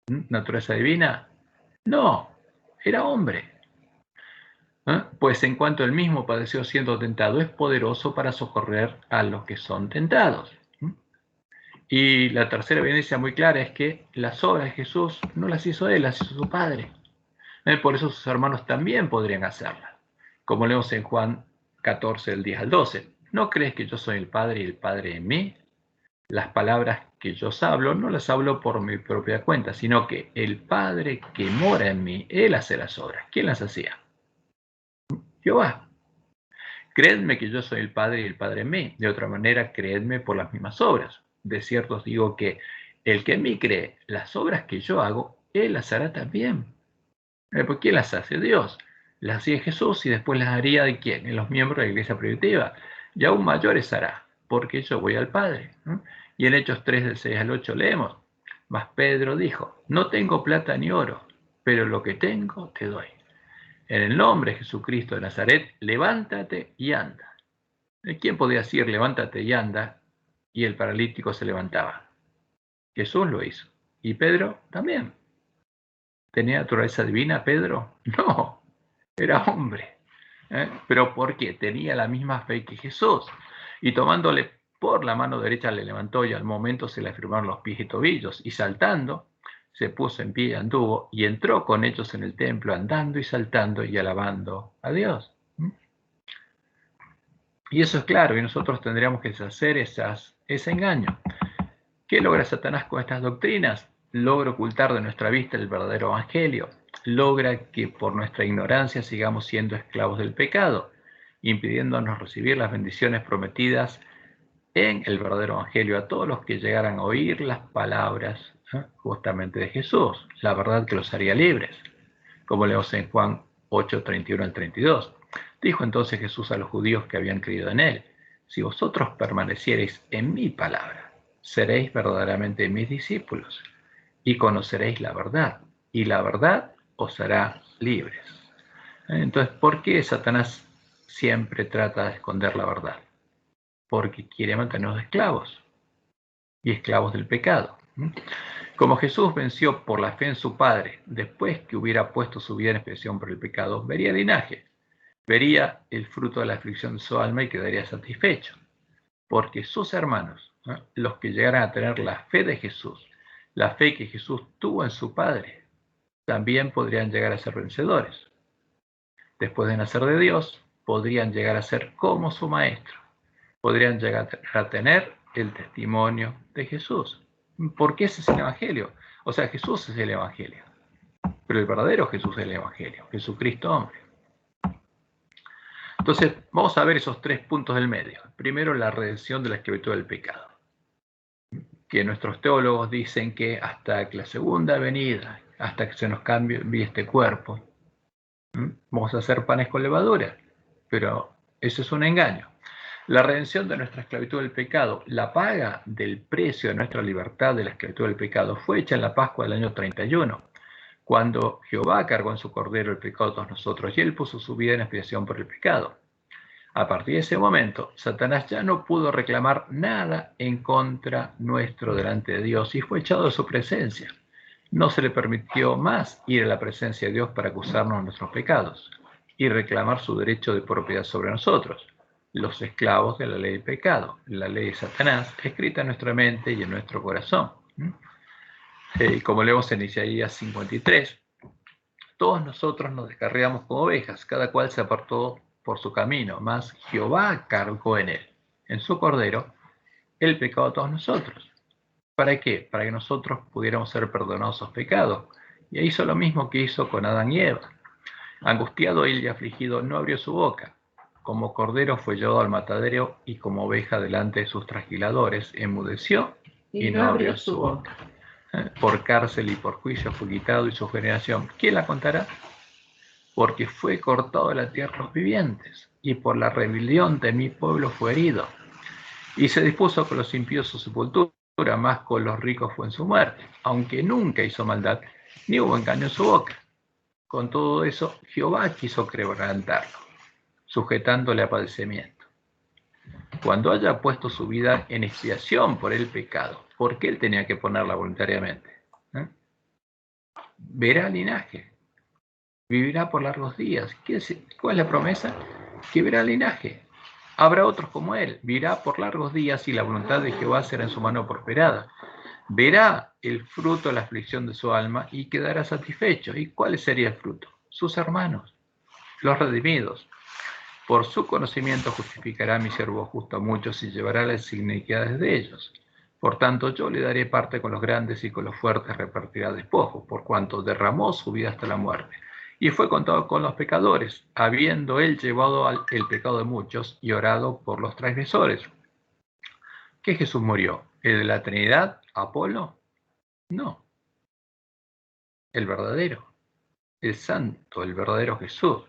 naturaleza divina? No, era hombre. Pues en cuanto él mismo padeció siendo tentado, es poderoso para socorrer a los que son tentados. Y la tercera evidencia muy clara es que las obras de Jesús no las hizo él, las hizo su Padre. Por eso sus hermanos también podrían hacerlas. Como leemos en Juan 14, del 10 al 12. ¿No crees que yo soy el Padre y el Padre en mí? Las palabras que yo os hablo, no las hablo por mi propia cuenta, sino que el Padre que mora en mí, Él hace las obras. ¿Quién las hacía? Jehová. Creedme que yo soy el Padre y el Padre en mí. De otra manera, creedme por las mismas obras. De cierto os digo que el que en mí cree, las obras que yo hago, Él las hará también. ¿Por quién las hace? Dios. Las hacía Jesús y después las haría ¿de quién? En los miembros de la iglesia primitiva. Y aún mayores hará, porque yo voy al Padre. Y en Hechos 3, del 6 al 8 leemos. Mas Pedro dijo, no tengo plata ni oro, pero lo que tengo te doy. En el nombre de Jesucristo de Nazaret, levántate y anda. ¿Quién podía decir levántate y anda? Y el paralítico se levantaba. Jesús lo hizo. Y Pedro también. ¿Tenía naturaleza divina Pedro? No, era hombre. ¿Pero por qué? Tenía la misma fe que Jesús. Y tomándole por la mano derecha le levantó y al momento se le afirmaron los pies y tobillos. Y saltando, se puso en pie y anduvo y entró con ellos en el templo andando y saltando y alabando a Dios. Y eso es claro, y nosotros tendríamos que deshacer ese engaño. ¿Qué logra Satanás con estas doctrinas? Logra ocultar de nuestra vista el verdadero evangelio. Logra que por nuestra ignorancia sigamos siendo esclavos del pecado, impidiéndonos recibir las bendiciones prometidas en el verdadero evangelio a todos los que llegaran a oír las palabras justamente de Jesús, la verdad que los haría libres, como leemos en Juan 8, 31 al 32. Dijo entonces Jesús a los judíos que habían creído en él, si vosotros permaneciereis en mi palabra, seréis verdaderamente mis discípulos y conoceréis la verdad, y la verdad os hará libres. Entonces, ¿por qué Satanás siempre trata de esconder la verdad? Porque quiere mantenernos esclavos y esclavos del pecado. Como Jesús venció por la fe en su Padre, después que hubiera puesto su vida en expiación por el pecado, vería el linaje, vería el fruto de la aflicción de su alma y quedaría satisfecho. Porque sus hermanos, los que llegaran a tener la fe de Jesús, la fe que Jesús tuvo en su Padre, también podrían llegar a ser vencedores. Después de nacer de Dios, podrían llegar a ser como su Maestro. Podrían llegar a tener el testimonio de Jesús. Porque ese es el Evangelio. O sea, Jesús es el Evangelio. Pero el verdadero Jesús es el Evangelio. Jesucristo hombre. Entonces, vamos a ver esos 3 puntos del medio. Primero, la redención de la esclavitud del pecado. Que nuestros teólogos dicen que hasta que la segunda venida, hasta que se nos cambie este cuerpo, vamos a hacer panes con levadura. Pero eso es un engaño. La redención de nuestra esclavitud del pecado, la paga del precio de nuestra libertad de la esclavitud del pecado, fue hecha en la Pascua del año 31, cuando Jehová cargó en su cordero el pecado de todos nosotros y él puso su vida en expiación por el pecado. A partir de ese momento, Satanás ya no pudo reclamar nada en contra nuestro delante de Dios y fue echado de su presencia. No se le permitió más ir a la presencia de Dios para acusarnos de nuestros pecados y reclamar su derecho de propiedad sobre nosotros, los esclavos de la ley del pecado, la ley de Satanás, escrita en nuestra mente y en nuestro corazón. Como leemos en Isaías 53, todos nosotros nos descarriamos como ovejas, cada cual se apartó por su camino, mas Jehová cargó en él, en su cordero, el pecado de todos nosotros. ¿Para qué? Para que nosotros pudiéramos ser perdonados los pecados. Y hizo lo mismo que hizo con Adán y Eva. Angustiado él y afligido no abrió su boca. Como cordero fue llevado al matadero y como oveja delante de sus trasquiladores, enmudeció y no abrió su boca. Por cárcel y por juicio fue quitado y su generación, ¿quién la contará? Porque fue cortado de la tierra los vivientes y por la rebelión de mi pueblo fue herido. Y se dispuso con los impíos su sepultura, más con los ricos fue en su muerte, aunque nunca hizo maldad, ni hubo engaño en su boca. Con todo eso, Jehová quiso quebrantarlo, sujetándole a padecimiento. Cuando haya puesto su vida en expiación por el pecado, ¿por qué él tenía que ponerla voluntariamente? Verá linaje, vivirá por largos días. ¿Cuál es la promesa? Que verá linaje. Habrá otros como él, vivirá por largos días y la voluntad de Jehová será en su mano prosperada. Verá el fruto de la aflicción de su alma y quedará satisfecho. ¿Y cuál sería el fruto? Sus hermanos, los redimidos. Por su conocimiento justificará a mi siervo justo a muchos y llevará las iniquidades de ellos. Por tanto, yo le daré parte con los grandes y con los fuertes repartirá despojos, por cuanto derramó su vida hasta la muerte. Y fue contado con los pecadores, habiendo él llevado el pecado de muchos y orado por los transgresores. ¿Qué Jesús murió? ¿El de la Trinidad? ¿Apolo? No. El verdadero, el santo, el verdadero Jesús.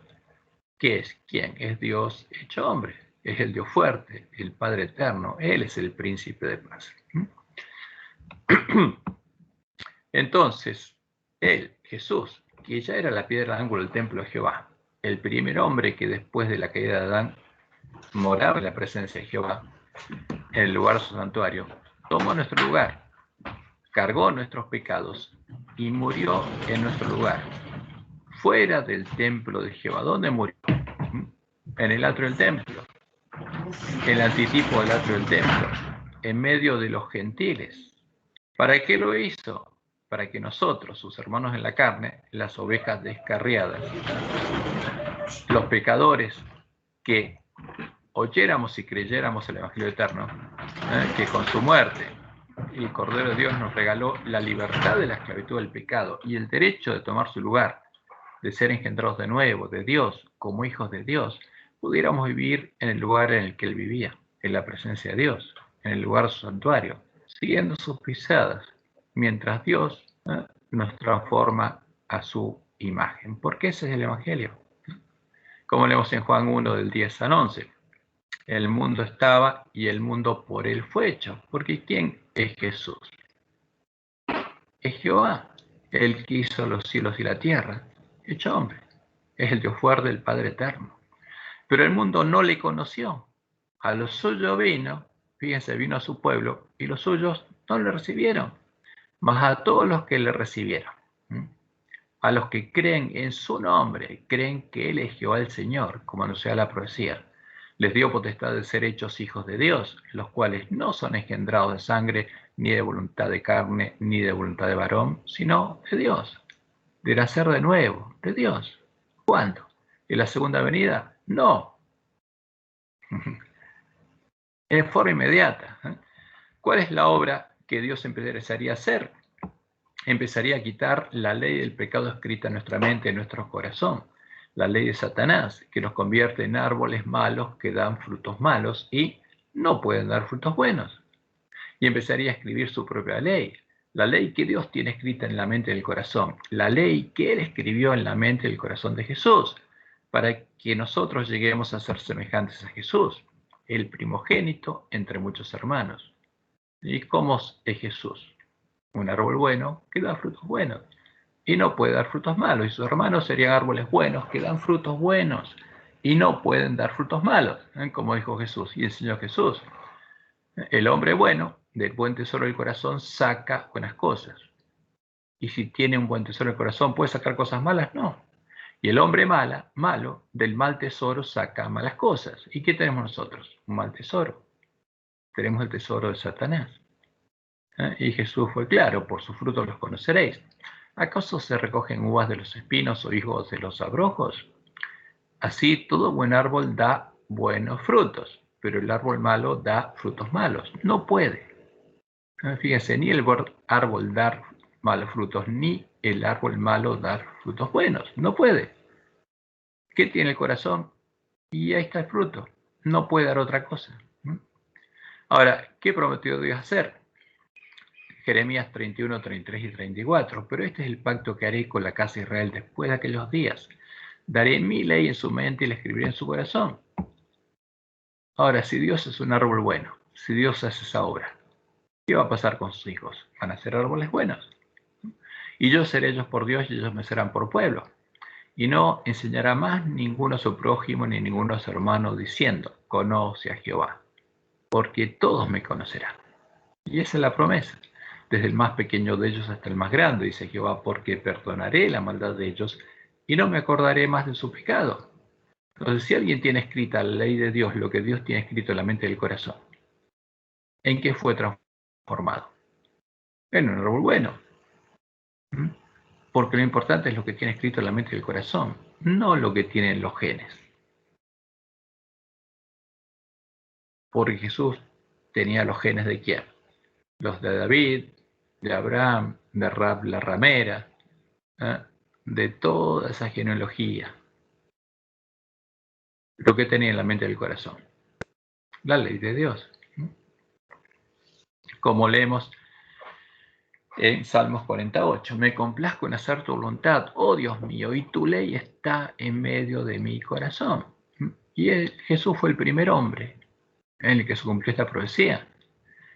¿Qué es? ¿Quién? Es Dios hecho hombre. Es el Dios fuerte, el Padre eterno. Él es el príncipe de paz. Entonces, él, Jesús, que ya era la piedra de ángulo del templo de Jehová, el primer hombre que después de la caída de Adán moraba en la presencia de Jehová, en el lugar de su santuario, tomó nuestro lugar, cargó nuestros pecados y murió en nuestro lugar, fuera del templo de Jehová. ¿Dónde murió? En el atrio del templo, el antitipo del atrio del templo, en medio de los gentiles. ¿Para qué lo hizo? Para que nosotros, sus hermanos en la carne, las ovejas descarriadas, los pecadores, que oyéramos y creyéramos el Evangelio eterno, que con su muerte el Cordero de Dios nos regaló la libertad de la esclavitud del pecado y el derecho de tomar su lugar, de ser engendrados de nuevo, de Dios, como hijos de Dios, pudiéramos vivir en el lugar en el que Él vivía, en la presencia de Dios, en el lugar de su santuario, siguiendo sus pisadas, mientras Dios nos transforma a su imagen. Porque ese es el Evangelio. Como leemos en Juan 1, del 10 al 11. El mundo estaba y el mundo por él fue hecho. Porque ¿quién es Jesús? Es Jehová, el que hizo los cielos y la tierra, hecho hombre. Es el Dios fuerte, el Padre eterno. Pero el mundo no le conoció. A los suyos vino, fíjense, vino a su pueblo, y los suyos no le recibieron. Mas a todos los que le recibieron, a los que creen en su nombre, creen que Él es Jehová el Señor, como anuncia la profecía, les dio potestad de ser hechos hijos de Dios, los cuales no son engendrados de sangre, ni de voluntad de carne, ni de voluntad de varón, sino de Dios, de nacer de nuevo, de Dios. ¿Cuándo? ¿En la segunda venida? No. En forma inmediata. ¿Cuál es la obra que Dios empezaría a hacer? Empezaría a quitar la ley del pecado escrita en nuestra mente, en nuestro corazón. La ley de Satanás, que nos convierte en árboles malos que dan frutos malos y no pueden dar frutos buenos. Y empezaría a escribir su propia ley. La ley que Dios tiene escrita en la mente del corazón. La ley que Él escribió en la mente del corazón de Jesús. Para que nosotros lleguemos a ser semejantes a Jesús, el primogénito entre muchos hermanos. ¿Y cómo es Jesús? Un árbol bueno que da frutos buenos y no puede dar frutos malos, y sus hermanos serían árboles buenos que dan frutos buenos y no pueden dar frutos malos, como dijo Jesús y enseñó Jesús. El hombre bueno del buen tesoro del corazón saca buenas cosas, y si tiene un buen tesoro del corazón, ¿puede sacar cosas malas? No. Y el hombre malo del mal tesoro saca malas cosas. ¿Y qué tenemos nosotros? Un mal tesoro. Tenemos el tesoro de Satanás. Y Jesús fue claro: por sus frutos los conoceréis. ¿Acaso se recogen uvas de los espinos o higos de los abrojos? Así todo buen árbol da buenos frutos, pero el árbol malo da frutos malos. No puede. Fíjense, ni el buen árbol dar malos frutos, ni el árbol malo dar frutos buenos. No puede. ¿Qué tiene el corazón? Y ahí está el fruto. No puede dar otra cosa. Ahora, ¿qué prometió Dios hacer? Jeremías 31, 33 y 34. Pero este es el pacto que haré con la casa de Israel después de aquellos días. Daré mi ley en su mente y la escribiré en su corazón. Ahora, si Dios es un árbol bueno, si Dios hace esa obra, ¿qué va a pasar con sus hijos? Van a ser árboles buenos. Y yo seré ellos por Dios y ellos me serán por pueblo. Y no enseñará más ninguno a su prójimo ni ninguno a su hermano diciendo: conoce a Jehová, porque todos me conocerán. Y esa es la promesa. Desde el más pequeño de ellos hasta el más grande, dice Jehová, porque perdonaré la maldad de ellos y no me acordaré más de su pecado. Entonces, si alguien tiene escrita la ley de Dios, lo que Dios tiene escrito en la mente del corazón, ¿en qué fue transformado? En un árbol bueno. Porque lo importante es lo que tiene escrito en la mente del corazón, no lo que tienen los genes. Porque Jesús tenía los genes ¿de quién? los de David, de Abraham, de Rab la ramera, de toda esa genealogía. Lo que tenía en la mente del corazón. La ley de Dios. Como leemos en Salmos 48, me complazco en hacer tu voluntad, oh Dios mío, y tu ley está en medio de mi corazón. Y Jesús fue el primer hombre en el que se cumplió esta profecía.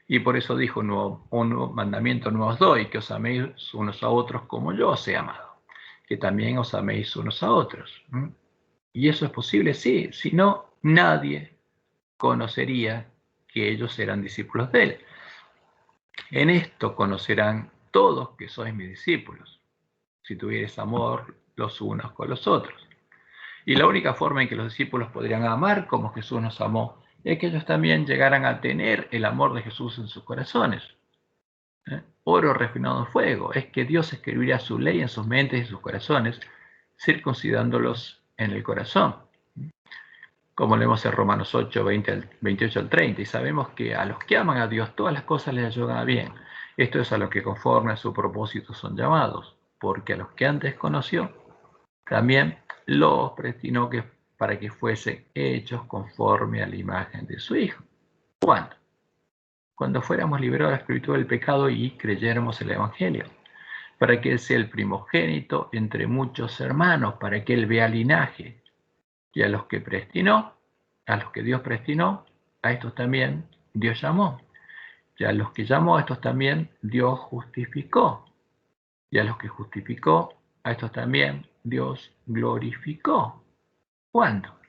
Y por eso dijo, un nuevo mandamiento nuevo os doy, que os améis unos a otros como yo os he amado, que también os améis unos a otros. ¿Y eso es posible? Sí, si no, nadie conocería que ellos eran discípulos de él. En esto conocerán todos que sois mis discípulos, si tuviereis amor los unos con los otros. Y la única forma en que los discípulos podrían amar como Jesús nos amó es que ellos también llegaran a tener el amor de Jesús en sus corazones. Oro refinado en fuego, es que Dios escribiría su ley en sus mentes y sus corazones, circuncidándolos en el corazón. Como leemos en Romanos 8, 28 al 30, y sabemos que a los que aman a Dios todas las cosas les ayudan a bien. Esto es a los que conforme a su propósito son llamados, porque a los que antes conoció, también los predestinó para que fuesen hechos conforme a la imagen de su Hijo. ¿Cuándo? Cuando fuéramos liberados de la esclavitud del pecado y creyéramos en el Evangelio, para que Él sea el primogénito entre muchos hermanos, para que Él vea linaje. Y a los que predestinó, a los que Dios predestinó, a estos también Dios llamó. Y a los que llamó, a estos también Dios justificó. Y a los que justificó, a estos también Dios glorificó. ¿Cuándo?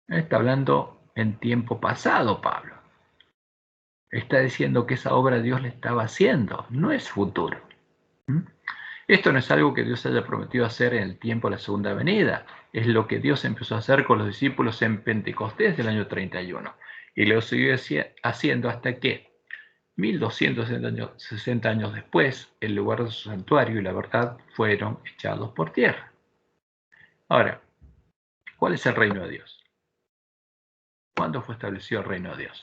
Está hablando en tiempo pasado, Pablo. Está diciendo que esa obra Dios le estaba haciendo, no es futuro. Esto no es algo que Dios haya prometido hacer en el tiempo de la segunda venida. Es lo que Dios empezó a hacer con los discípulos en Pentecostés del año 31. Y lo siguió haciendo hasta que 1260 años después, el lugar de su santuario y la verdad fueron echados por tierra. Ahora, ¿cuál es el reino de Dios? ¿Cuándo fue establecido el reino de Dios?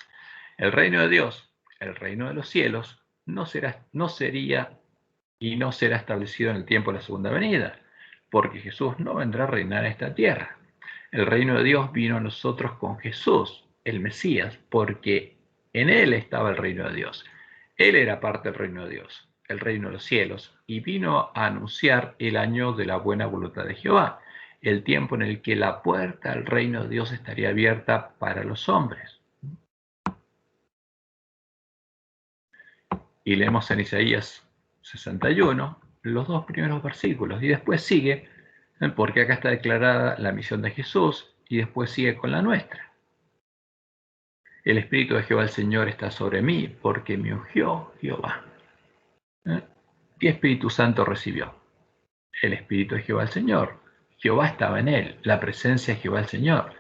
El reino de Dios, el reino de los cielos, no sería y no será establecido en el tiempo de la segunda venida, porque Jesús no vendrá a reinar en esta tierra. El reino de Dios vino a nosotros con Jesús, el Mesías, porque en Él estaba el reino de Dios. Él era parte del reino de Dios, el reino de los cielos, y vino a anunciar el año de la buena voluntad de Jehová, el tiempo en el que la puerta al reino de Dios estaría abierta para los hombres. Y leemos en Isaías 61 los 2 primeros versículos, y después sigue, porque acá está declarada la misión de Jesús, y después sigue con la nuestra. El Espíritu de Jehová el Señor está sobre mí, porque me ungió Jehová. ¿Qué Espíritu Santo recibió? El Espíritu de Jehová el Señor. Jehová estaba en él, la presencia de Jehová el Señor.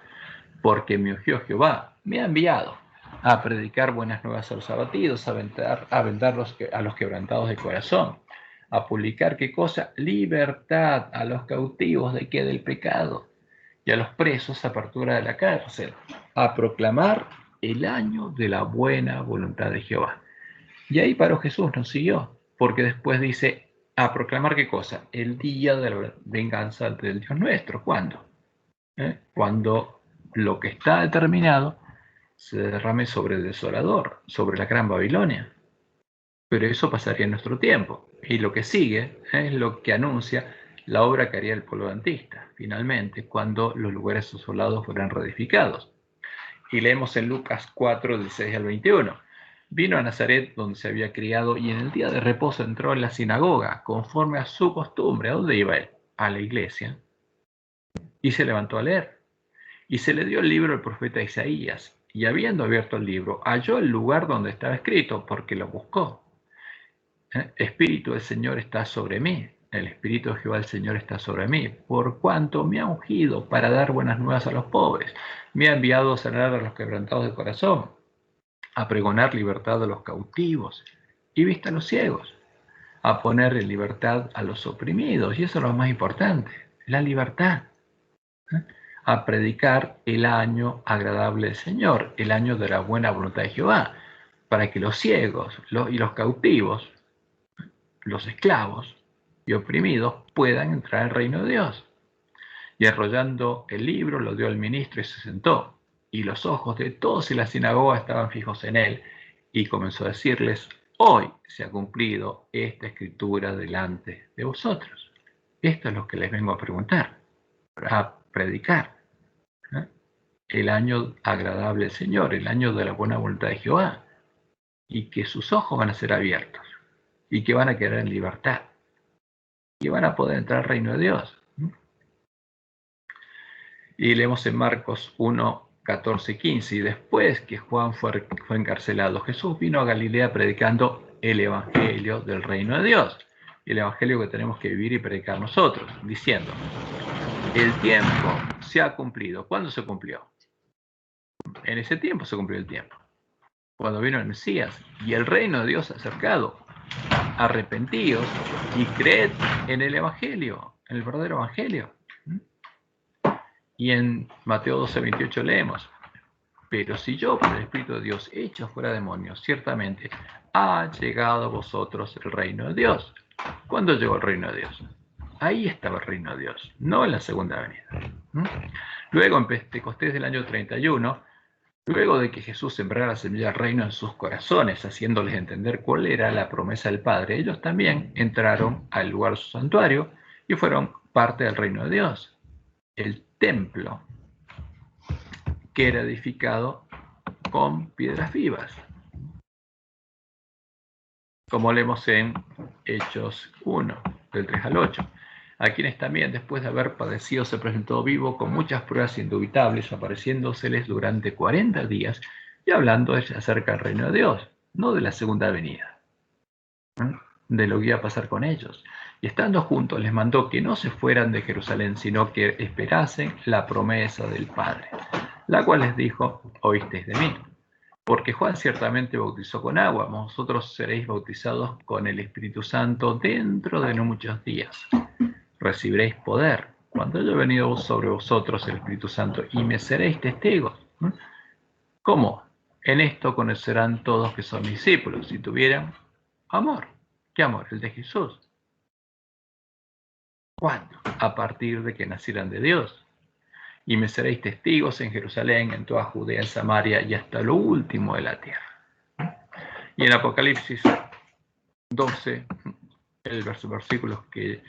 Porque me ungió Jehová, me ha enviado a predicar buenas nuevas a los abatidos, a vendar a los quebrantados de corazón, a publicar, ¿qué cosa? Libertad a los cautivos de qué? Del pecado, y a los presos apertura de la cárcel, a proclamar el año de la buena voluntad de Jehová. Y ahí paró Jesús, nos siguió, porque después dice, a proclamar, ¿qué cosa? El día de la venganza del Dios nuestro. ¿Cuándo? Cuando lo que está determinado se derrame sobre el desolador, sobre la gran Babilonia. Pero eso pasaría en nuestro tiempo. Y lo que sigue es lo que anuncia la obra que haría el pueblo adventista, finalmente, cuando los lugares desolados fueran reedificados. Y leemos en Lucas 4, 16 al 21. Vino a Nazaret, donde se había criado, y en el día de reposo entró en la sinagoga, conforme a su costumbre. ¿A dónde iba él? A la iglesia. Y se levantó a leer. Y se le dio el libro del profeta Isaías, y habiendo abierto el libro, halló el lugar donde estaba escrito, porque lo buscó. Espíritu del Señor está sobre mí, el Espíritu de Jehová del Señor está sobre mí, por cuanto me ha ungido para dar buenas nuevas a los pobres, me ha enviado a sanar a los quebrantados de corazón, a pregonar libertad a los cautivos y vista a los ciegos, a poner en libertad a los oprimidos, y eso es lo más importante, la libertad. A predicar el año agradable del Señor, el año de la buena voluntad de Jehová. para que los ciegos y los cautivos, los esclavos y oprimidos puedan entrar al reino de Dios. Y enrollando el libro, lo dio al ministro y se sentó. Y los ojos de todos en la sinagoga estaban fijos en él. Y comenzó a decirles: hoy se ha cumplido esta escritura delante de vosotros. Esto es lo que les vengo a preguntar, a predicar. El año agradable del Señor, el año de la buena voluntad de Jehová. Y que sus ojos van a ser abiertos. Y que van a quedar en libertad. Y van a poder entrar al reino de Dios. Y leemos en Marcos 1, 14, 15. Y después que Juan fue encarcelado, Jesús vino a Galilea predicando el evangelio del reino de Dios. El evangelio que tenemos que vivir y predicar nosotros, diciendo: el tiempo se ha cumplido. ¿Cuándo se cumplió? En ese tiempo se cumplió el tiempo. Cuando vino el Mesías y el reino de Dios acercado. Arrepentíos y creed en el evangelio, en el verdadero evangelio. Y en Mateo 12, 28 leemos: pero si yo por el Espíritu de Dios echo fuera demonios, ciertamente ha llegado a vosotros el reino de Dios. ¿Cuándo llegó el reino de Dios? Ahí estaba el reino de Dios, no en la segunda venida. Luego, en Pentecostés del año 31, luego de que Jesús sembrara la semilla del reino en sus corazones, haciéndoles entender cuál era la promesa del Padre, ellos también entraron al lugar de su santuario y fueron parte del reino de Dios. El templo que era edificado con piedras vivas, como leemos en Hechos 1, del 3 al 8, a quienes también, después de haber padecido, se presentó vivo con muchas pruebas indubitables, apareciéndoseles durante 40 días y hablando acerca del reino de Dios, no de la segunda venida, de lo que iba a pasar con ellos. Y estando juntos les mandó que no se fueran de Jerusalén, sino que esperasen la promesa del Padre, la cual les dijo: oísteis de mí. Porque Juan ciertamente bautizó con agua, vosotros seréis bautizados con el Espíritu Santo dentro de no muchos días. Recibiréis poder cuando haya venido sobre vosotros el Espíritu Santo y me seréis testigos. ¿Cómo? En esto conocerán todos que son discípulos, si tuvieran amor. ¿Qué amor? El de Jesús. ¿Cuándo? A partir de que nacieran de Dios. Y me seréis testigos en Jerusalén, en toda Judea, en Samaria y hasta lo último de la tierra. Y en Apocalipsis 12, el versículos que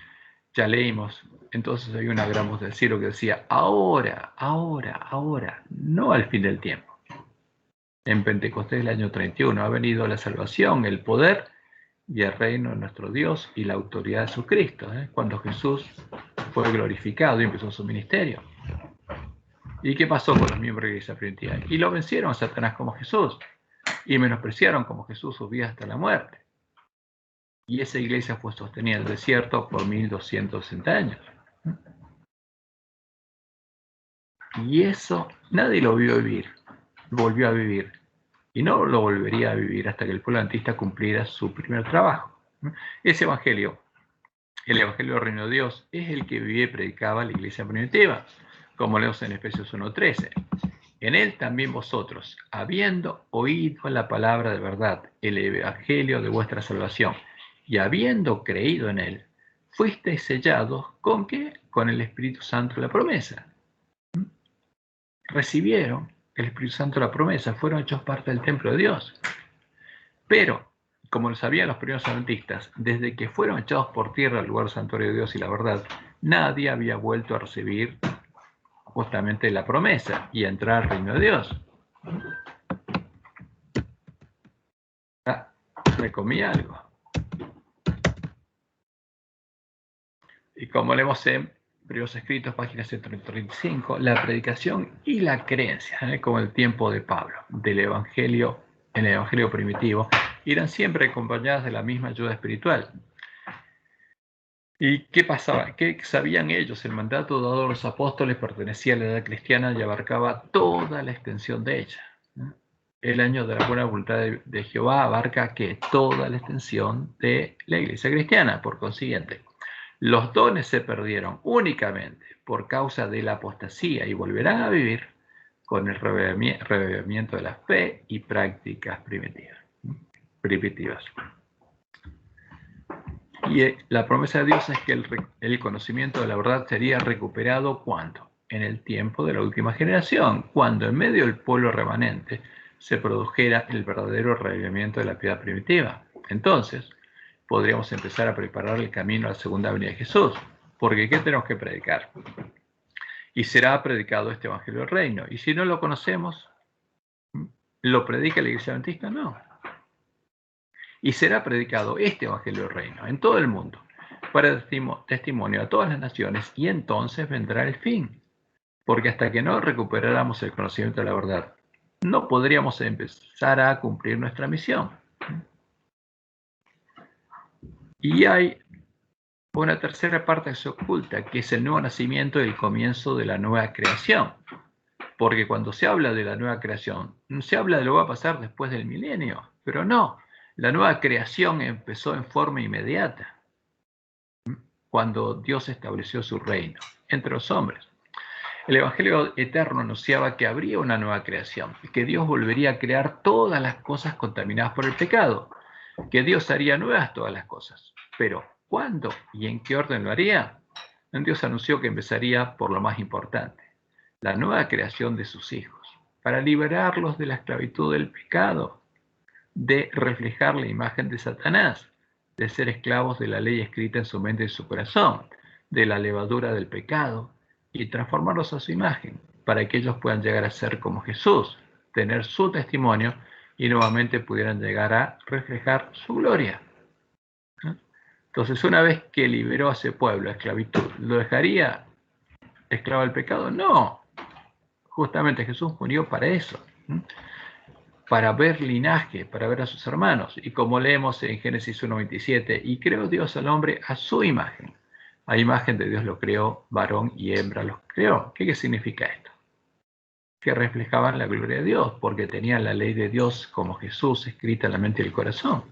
ya leímos, entonces hay una gran voz del cielo que decía: ahora, ahora, ahora, no al fin del tiempo. En Pentecostés del año 31 ha venido la salvación, el poder y el reino de nuestro Dios y la autoridad de su Cristo, cuando Jesús fue glorificado y empezó su ministerio. ¿Y qué pasó con los miembros de la iglesia primitiva? Y lo vencieron a Satanás como Jesús, y menospreciaron como Jesús su vida hasta la muerte. Y esa iglesia fue sostenida en el desierto por 1260 años. Y eso nadie lo vio vivir, volvió a vivir. Y no lo volvería a vivir hasta que el pueblo adventista cumpliera su primer trabajo. Ese evangelio, el evangelio del reino de Dios, es el que vivía y predicaba la iglesia primitiva, como leemos en Efesios 1:13. En él también vosotros, habiendo oído la palabra de verdad, el evangelio de vuestra salvación, y habiendo creído en él, fuisteis sellados ¿con qué? Con el Espíritu Santo de la promesa. Recibieron el Espíritu Santo de la promesa, fueron hechos parte del templo de Dios. Pero, como lo sabían los primeros adventistas, desde que fueron echados por tierra al lugar santuario de Dios y la verdad, nadie había vuelto a recibir justamente la promesa y a entrar al reino de Dios. Me comí algo. Y como leemos en Primeros Escritos, página 135, la predicación y la creencia, como el tiempo de Pablo, del Evangelio, en el Evangelio primitivo, irán siempre acompañadas de la misma ayuda espiritual. ¿Y qué pasaba? ¿Qué sabían ellos? El mandato dado a los apóstoles pertenecía a la edad cristiana y abarcaba toda la extensión de ella. El año de la buena voluntad de Jehová abarca que toda la extensión de la iglesia cristiana. Por consiguiente, los dones se perdieron únicamente por causa de la apostasía y volverán a vivir con el revivimiento de la fe y prácticas primitivas. primitivas. Y la promesa de Dios es que el conocimiento de la verdad sería recuperado ¿cuándo? En el tiempo de la última generación, cuando en medio del pueblo remanente se produjera el verdadero revivimiento de la piedad primitiva. Entonces, podríamos empezar a preparar el camino a la segunda venida de Jesús. Porque ¿qué tenemos que predicar? Y será predicado este Evangelio del Reino. Y si no lo conocemos, ¿lo predica la Iglesia Adventista? No. Y será predicado este Evangelio del Reino en todo el mundo, para testimonio a todas las naciones, y entonces vendrá el fin. Porque hasta que no recuperáramos el conocimiento de la verdad, no podríamos empezar a cumplir nuestra misión. Y hay una tercera parte que se oculta, que es el nuevo nacimiento y el comienzo de la nueva creación. Porque cuando se habla de la nueva creación, se habla de lo que va a pasar después del milenio, pero no. La nueva creación empezó en forma inmediata, cuando Dios estableció su reino entre los hombres. El Evangelio eterno anunciaba que habría una nueva creación, que Dios volvería a crear todas las cosas contaminadas por el pecado, que Dios haría nuevas todas las cosas. Pero, ¿cuándo y en qué orden lo haría? Dios anunció que empezaría por lo más importante, la nueva creación de sus hijos, para liberarlos de la esclavitud del pecado, de reflejar la imagen de Satanás, de ser esclavos de la ley escrita en su mente y en su corazón, de la levadura del pecado, y transformarlos a su imagen, para que ellos puedan llegar a ser como Jesús, tener su testimonio y nuevamente pudieran llegar a reflejar su gloria. Entonces, una vez que liberó a ese pueblo a esclavitud, ¿lo dejaría esclavo del pecado? No. Justamente Jesús murió para eso, para ver linaje, para ver a sus hermanos. Y como leemos en Génesis 1:27, y creó Dios al hombre a su imagen. A imagen de Dios lo creó, varón y hembra los creó. ¿Qué significa esto? Que reflejaban la gloria de Dios, porque tenían la ley de Dios como Jesús escrita en la mente y el corazón.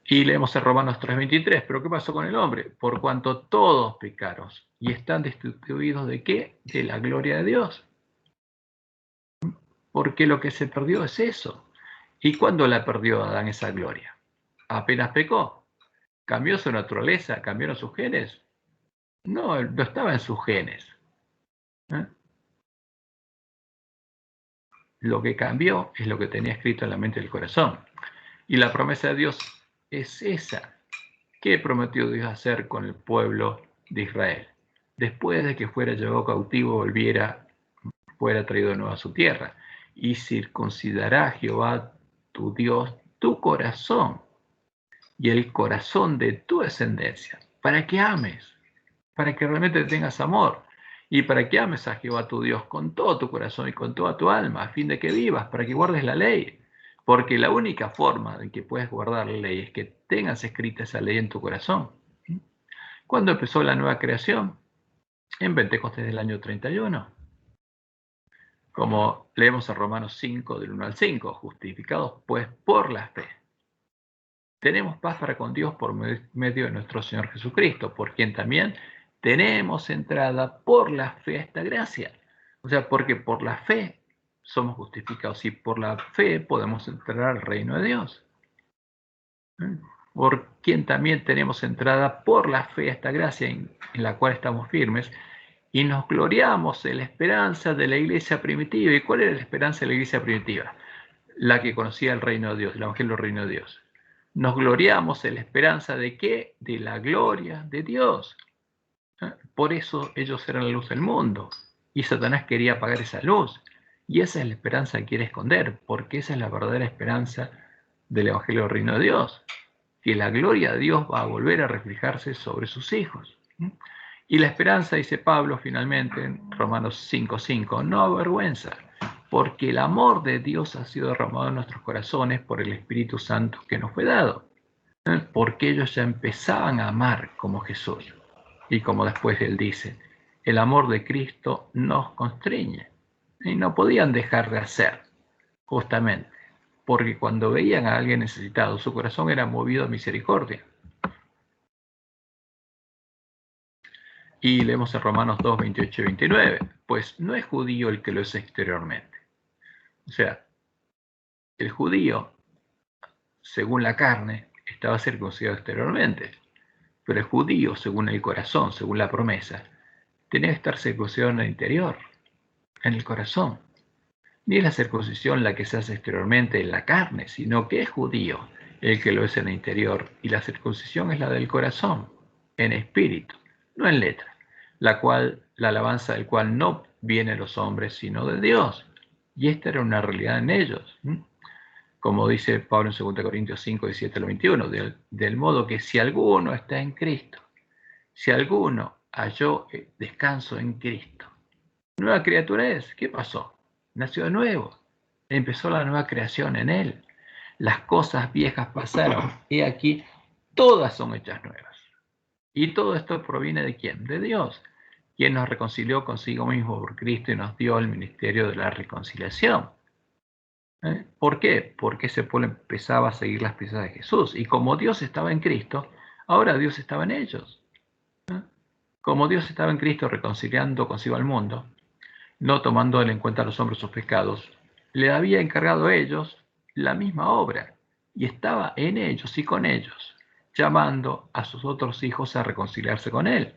Y leemos en Romanos 3:23, ¿pero qué pasó con el hombre? Por cuanto todos pecaron y están destituidos ¿de qué? De la gloria de Dios. Porque lo que se perdió es eso. ¿Y cuándo la perdió Adán esa gloria? Apenas pecó. ¿Cambió su naturaleza? ¿Cambiaron sus genes? No, no estaba en sus genes. Lo que cambió es lo que tenía escrito en la mente y el corazón. Y la promesa de Dios es esa. ¿Qué prometió Dios hacer con el pueblo de Israel? Después de que fuera llevado cautivo, fuera traído de nuevo a su tierra. Y circuncidará Jehová tu Dios tu corazón y el corazón de tu descendencia, para que ames, para que realmente tengas amor, y para que ames a Jehová tu Dios con todo tu corazón y con toda tu alma, a fin de que vivas, para que guardes la ley. Porque la única forma de que puedes guardar la ley es que tengas escrita esa ley en tu corazón. ¿Cuándo empezó la nueva creación? En Pentecostés del año 31. Como leemos en Romanos 5, del 1 al 5, justificados pues por la fe. Tenemos paz para con Dios por medio de nuestro Señor Jesucristo, por quien también tenemos entrada por la fe a esta gracia. O sea, porque por la fe somos justificados y por la fe podemos entrar al reino de Dios. Por quien también tenemos entrada por la fe a esta gracia en la cual estamos firmes y nos gloriamos en la esperanza de la iglesia primitiva. ¿Y cuál era la esperanza de la iglesia primitiva? La que conocía el reino de Dios, el evangelio del reino de Dios. Nos gloriamos en la esperanza de ¿qué? De la gloria de Dios. Por eso ellos eran la luz del mundo y Satanás quería apagar esa luz. Y esa es la esperanza que quiere esconder, porque esa es la verdadera esperanza del evangelio del reino de Dios, que la gloria de Dios va a volver a reflejarse sobre sus hijos. Y la esperanza, dice Pablo finalmente en Romanos 5:5, no avergüenza, porque el amor de Dios ha sido derramado en nuestros corazones por el Espíritu Santo que nos fue dado, porque ellos ya empezaban a amar como Jesús. Y como después él dice, el amor de Cristo nos constriñe, y no podían dejar de hacer, justamente, porque cuando veían a alguien necesitado, su corazón era movido a misericordia. Y leemos en Romanos 2, 28 y 29, pues no es judío el que lo es exteriormente. O sea, el judío según la carne, estaba circuncidado exteriormente, pero el judío, según el corazón, según la promesa, tenía que estar circuncidado en el interior, en el corazón. Ni es la circuncisión la que se hace exteriormente en la carne, sino que es judío el que lo es en el interior, y la circuncisión es la del corazón, en espíritu, no en letra, la alabanza del cual no viene de los hombres, sino de Dios. Y esta era una realidad en ellos. Como dice Pablo en 2 Corintios 5, 17 al 21, del modo que si alguno está en Cristo, si alguno halló descanso en Cristo, nueva criatura es. ¿Qué pasó? Nació de nuevo. Empezó la nueva creación en él. Las cosas viejas pasaron y aquí todas son hechas nuevas. Y todo esto proviene de ¿quién? De Dios, quien nos reconcilió consigo mismo por Cristo y nos dio el ministerio de la reconciliación. ¿Por qué? Porque ese pueblo empezaba a seguir las pisadas de Jesús. Y como Dios estaba en Cristo, ahora Dios estaba en ellos. Como Dios estaba en Cristo reconciliando consigo al mundo, no tomando en cuenta a los hombres sus pecados, le había encargado a ellos la misma obra, y estaba en ellos y con ellos, llamando a sus otros hijos a reconciliarse con él.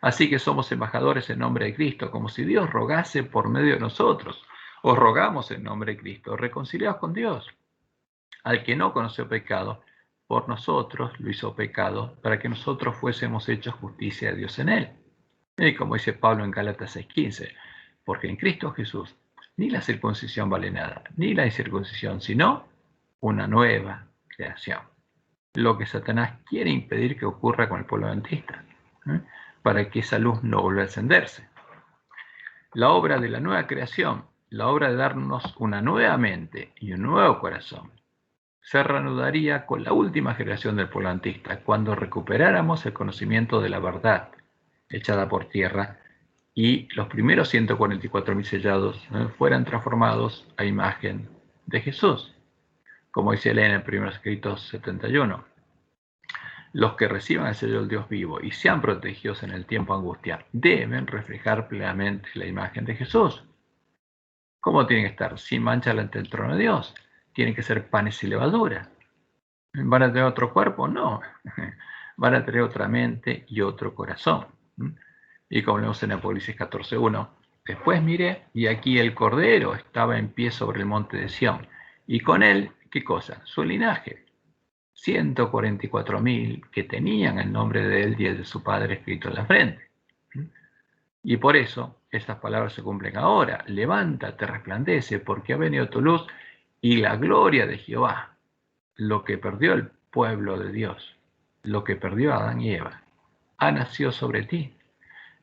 Así que somos embajadores en nombre de Cristo, como si Dios rogase por medio de nosotros. Os rogamos en nombre de Cristo, reconciliaos con Dios. Al que no conoció pecado, por nosotros lo hizo pecado, para que nosotros fuésemos hechos justicia de Dios en él. Y como dice Pablo en Gálatas 6:15, porque en Cristo Jesús ni la circuncisión vale nada, ni la incircuncisión, sino una nueva creación. Lo que Satanás quiere impedir que ocurra con el pueblo adventista, para que esa luz no vuelva a encenderse. La obra de la nueva creación, la obra de darnos una nueva mente y un nuevo corazón, se reanudaría con la última generación del pueblo adventista, cuando recuperáramos el conocimiento de la verdad echada por tierra y los primeros 144.000 sellados fueran transformados a imagen de Jesús. Como dice Elena en 1 Escritos 71. Los que reciban el sello del Dios vivo y sean protegidos en el tiempo de angustia deben reflejar plenamente la imagen de Jesús. ¿Cómo tienen que estar? Sin mancha ante el trono de Dios. Tienen que ser panes y levadura. ¿Van a tener otro cuerpo? No. Van a tener otra mente y otro corazón. Y como leemos en Apocalipsis 14:1, después miré y aquí el Cordero estaba en pie sobre el monte de Sión. Y con él, ¿qué cosa? Su linaje. 144.000 que tenían el nombre de él y el de su padre escrito en la frente. Y por eso estas palabras se cumplen ahora. Levántate, resplandece, porque ha venido tu luz y la gloria de Jehová. Lo que perdió el pueblo de Dios, lo que perdió Adán y Eva, ha nacido sobre ti.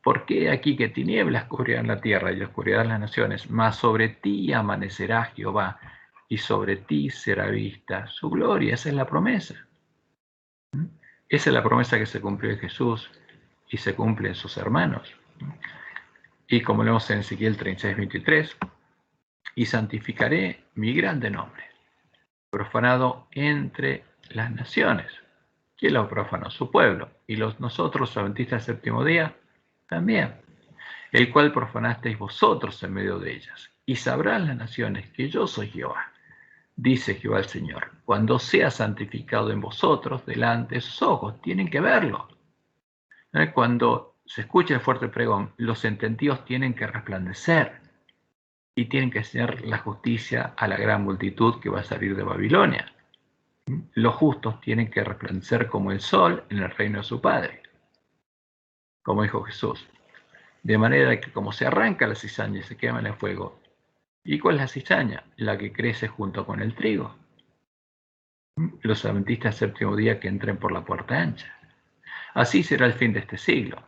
Porque aquí que tinieblas cubrirán la tierra y oscuridad las naciones, mas sobre ti amanecerá Jehová y sobre ti será vista su gloria. Esa es la promesa. Esa es la promesa que se cumplió en Jesús y se cumple en sus hermanos. Y como leemos en Ezequiel 36:23, y santificaré mi grande nombre, profanado entre las naciones. ¿Quién lo profanó? Su pueblo. Y nosotros, los adventistas del séptimo día, también. El cual profanasteis vosotros en medio de ellas. Y sabrán las naciones que yo soy Jehová, dice Jehová el Señor, cuando sea santificado en vosotros delante de sus ojos. Tienen que verlo. Cuando se escucha el fuerte pregón, los entendidos tienen que resplandecer y tienen que enseñar la justicia a la gran multitud que va a salir de Babilonia. Los justos tienen que resplandecer como el sol en el reino de su Padre, como dijo Jesús. De manera que como se arranca la cizaña y se quema en el fuego, ¿y cuál es la cizaña? La que crece junto con el trigo. Los adventistas del séptimo día que entren por la puerta ancha. Así será el fin de este siglo.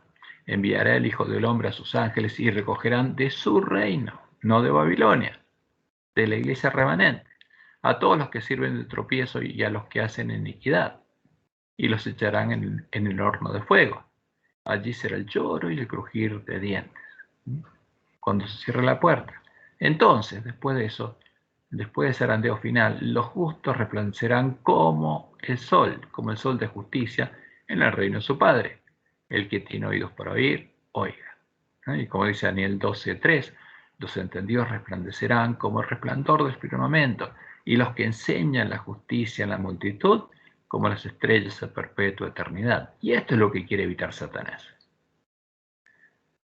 Enviará el Hijo del Hombre a sus ángeles y recogerán de su reino, no de Babilonia, de la iglesia remanente, a todos los que sirven de tropiezo y a los que hacen iniquidad, y los echarán en el horno de fuego. Allí será el lloro y el crujir de dientes, cuando se cierre la puerta. Entonces, después de eso, después de ese arandeo final, los justos resplandecerán como el sol de justicia en el reino de su Padre. El que tiene oídos para oír, oiga. Y como dice Daniel 12:3, los entendidos resplandecerán como el resplandor del firmamento, y los que enseñan la justicia en la multitud, como las estrellas a perpetua eternidad. Y esto es lo que quiere evitar Satanás.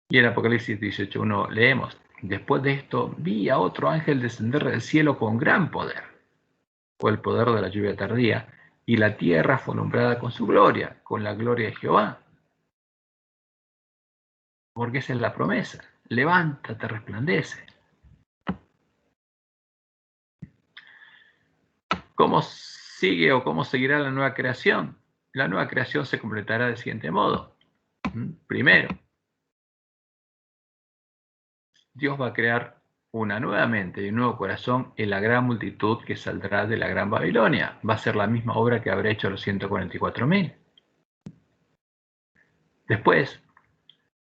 Y en Apocalipsis 18:1 leemos: después de esto vi a otro ángel descender del cielo con gran poder. Fue el poder de la lluvia tardía, y la tierra fue alumbrada con su gloria, con la gloria de Jehová. Porque esa es la promesa. Levántate, resplandece. ¿Cómo sigue o cómo seguirá la nueva creación? La nueva creación se completará del siguiente modo. Primero, Dios va a crear una nueva mente y un nuevo corazón en la gran multitud que saldrá de la gran Babilonia. Va a ser la misma obra que habrá hecho los 144.000. Después,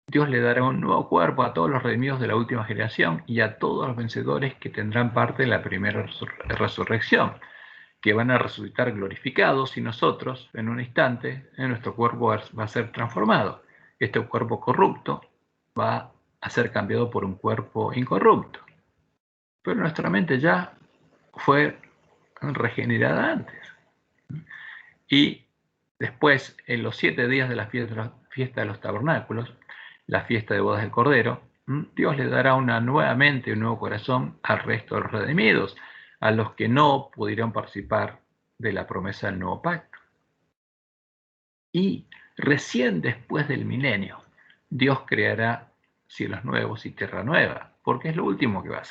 Dios le dará un nuevo cuerpo a todos los redimidos de la última generación y a todos los vencedores que tendrán parte de la primera resurrección, que van a resucitar glorificados, y nosotros, en un instante, en nuestro cuerpo va a ser transformado. Este cuerpo corrupto va a ser cambiado por un cuerpo incorrupto. Pero nuestra mente ya fue regenerada antes. Y después, en los 7 días de la fiesta de los tabernáculos, la fiesta de bodas del Cordero, Dios le dará una nueva mente y un nuevo corazón al resto de los redimidos, a los que no pudieron participar de la promesa del nuevo pacto. Y recién después del milenio, Dios creará cielos nuevos y tierra nueva, porque es lo último que va a hacer.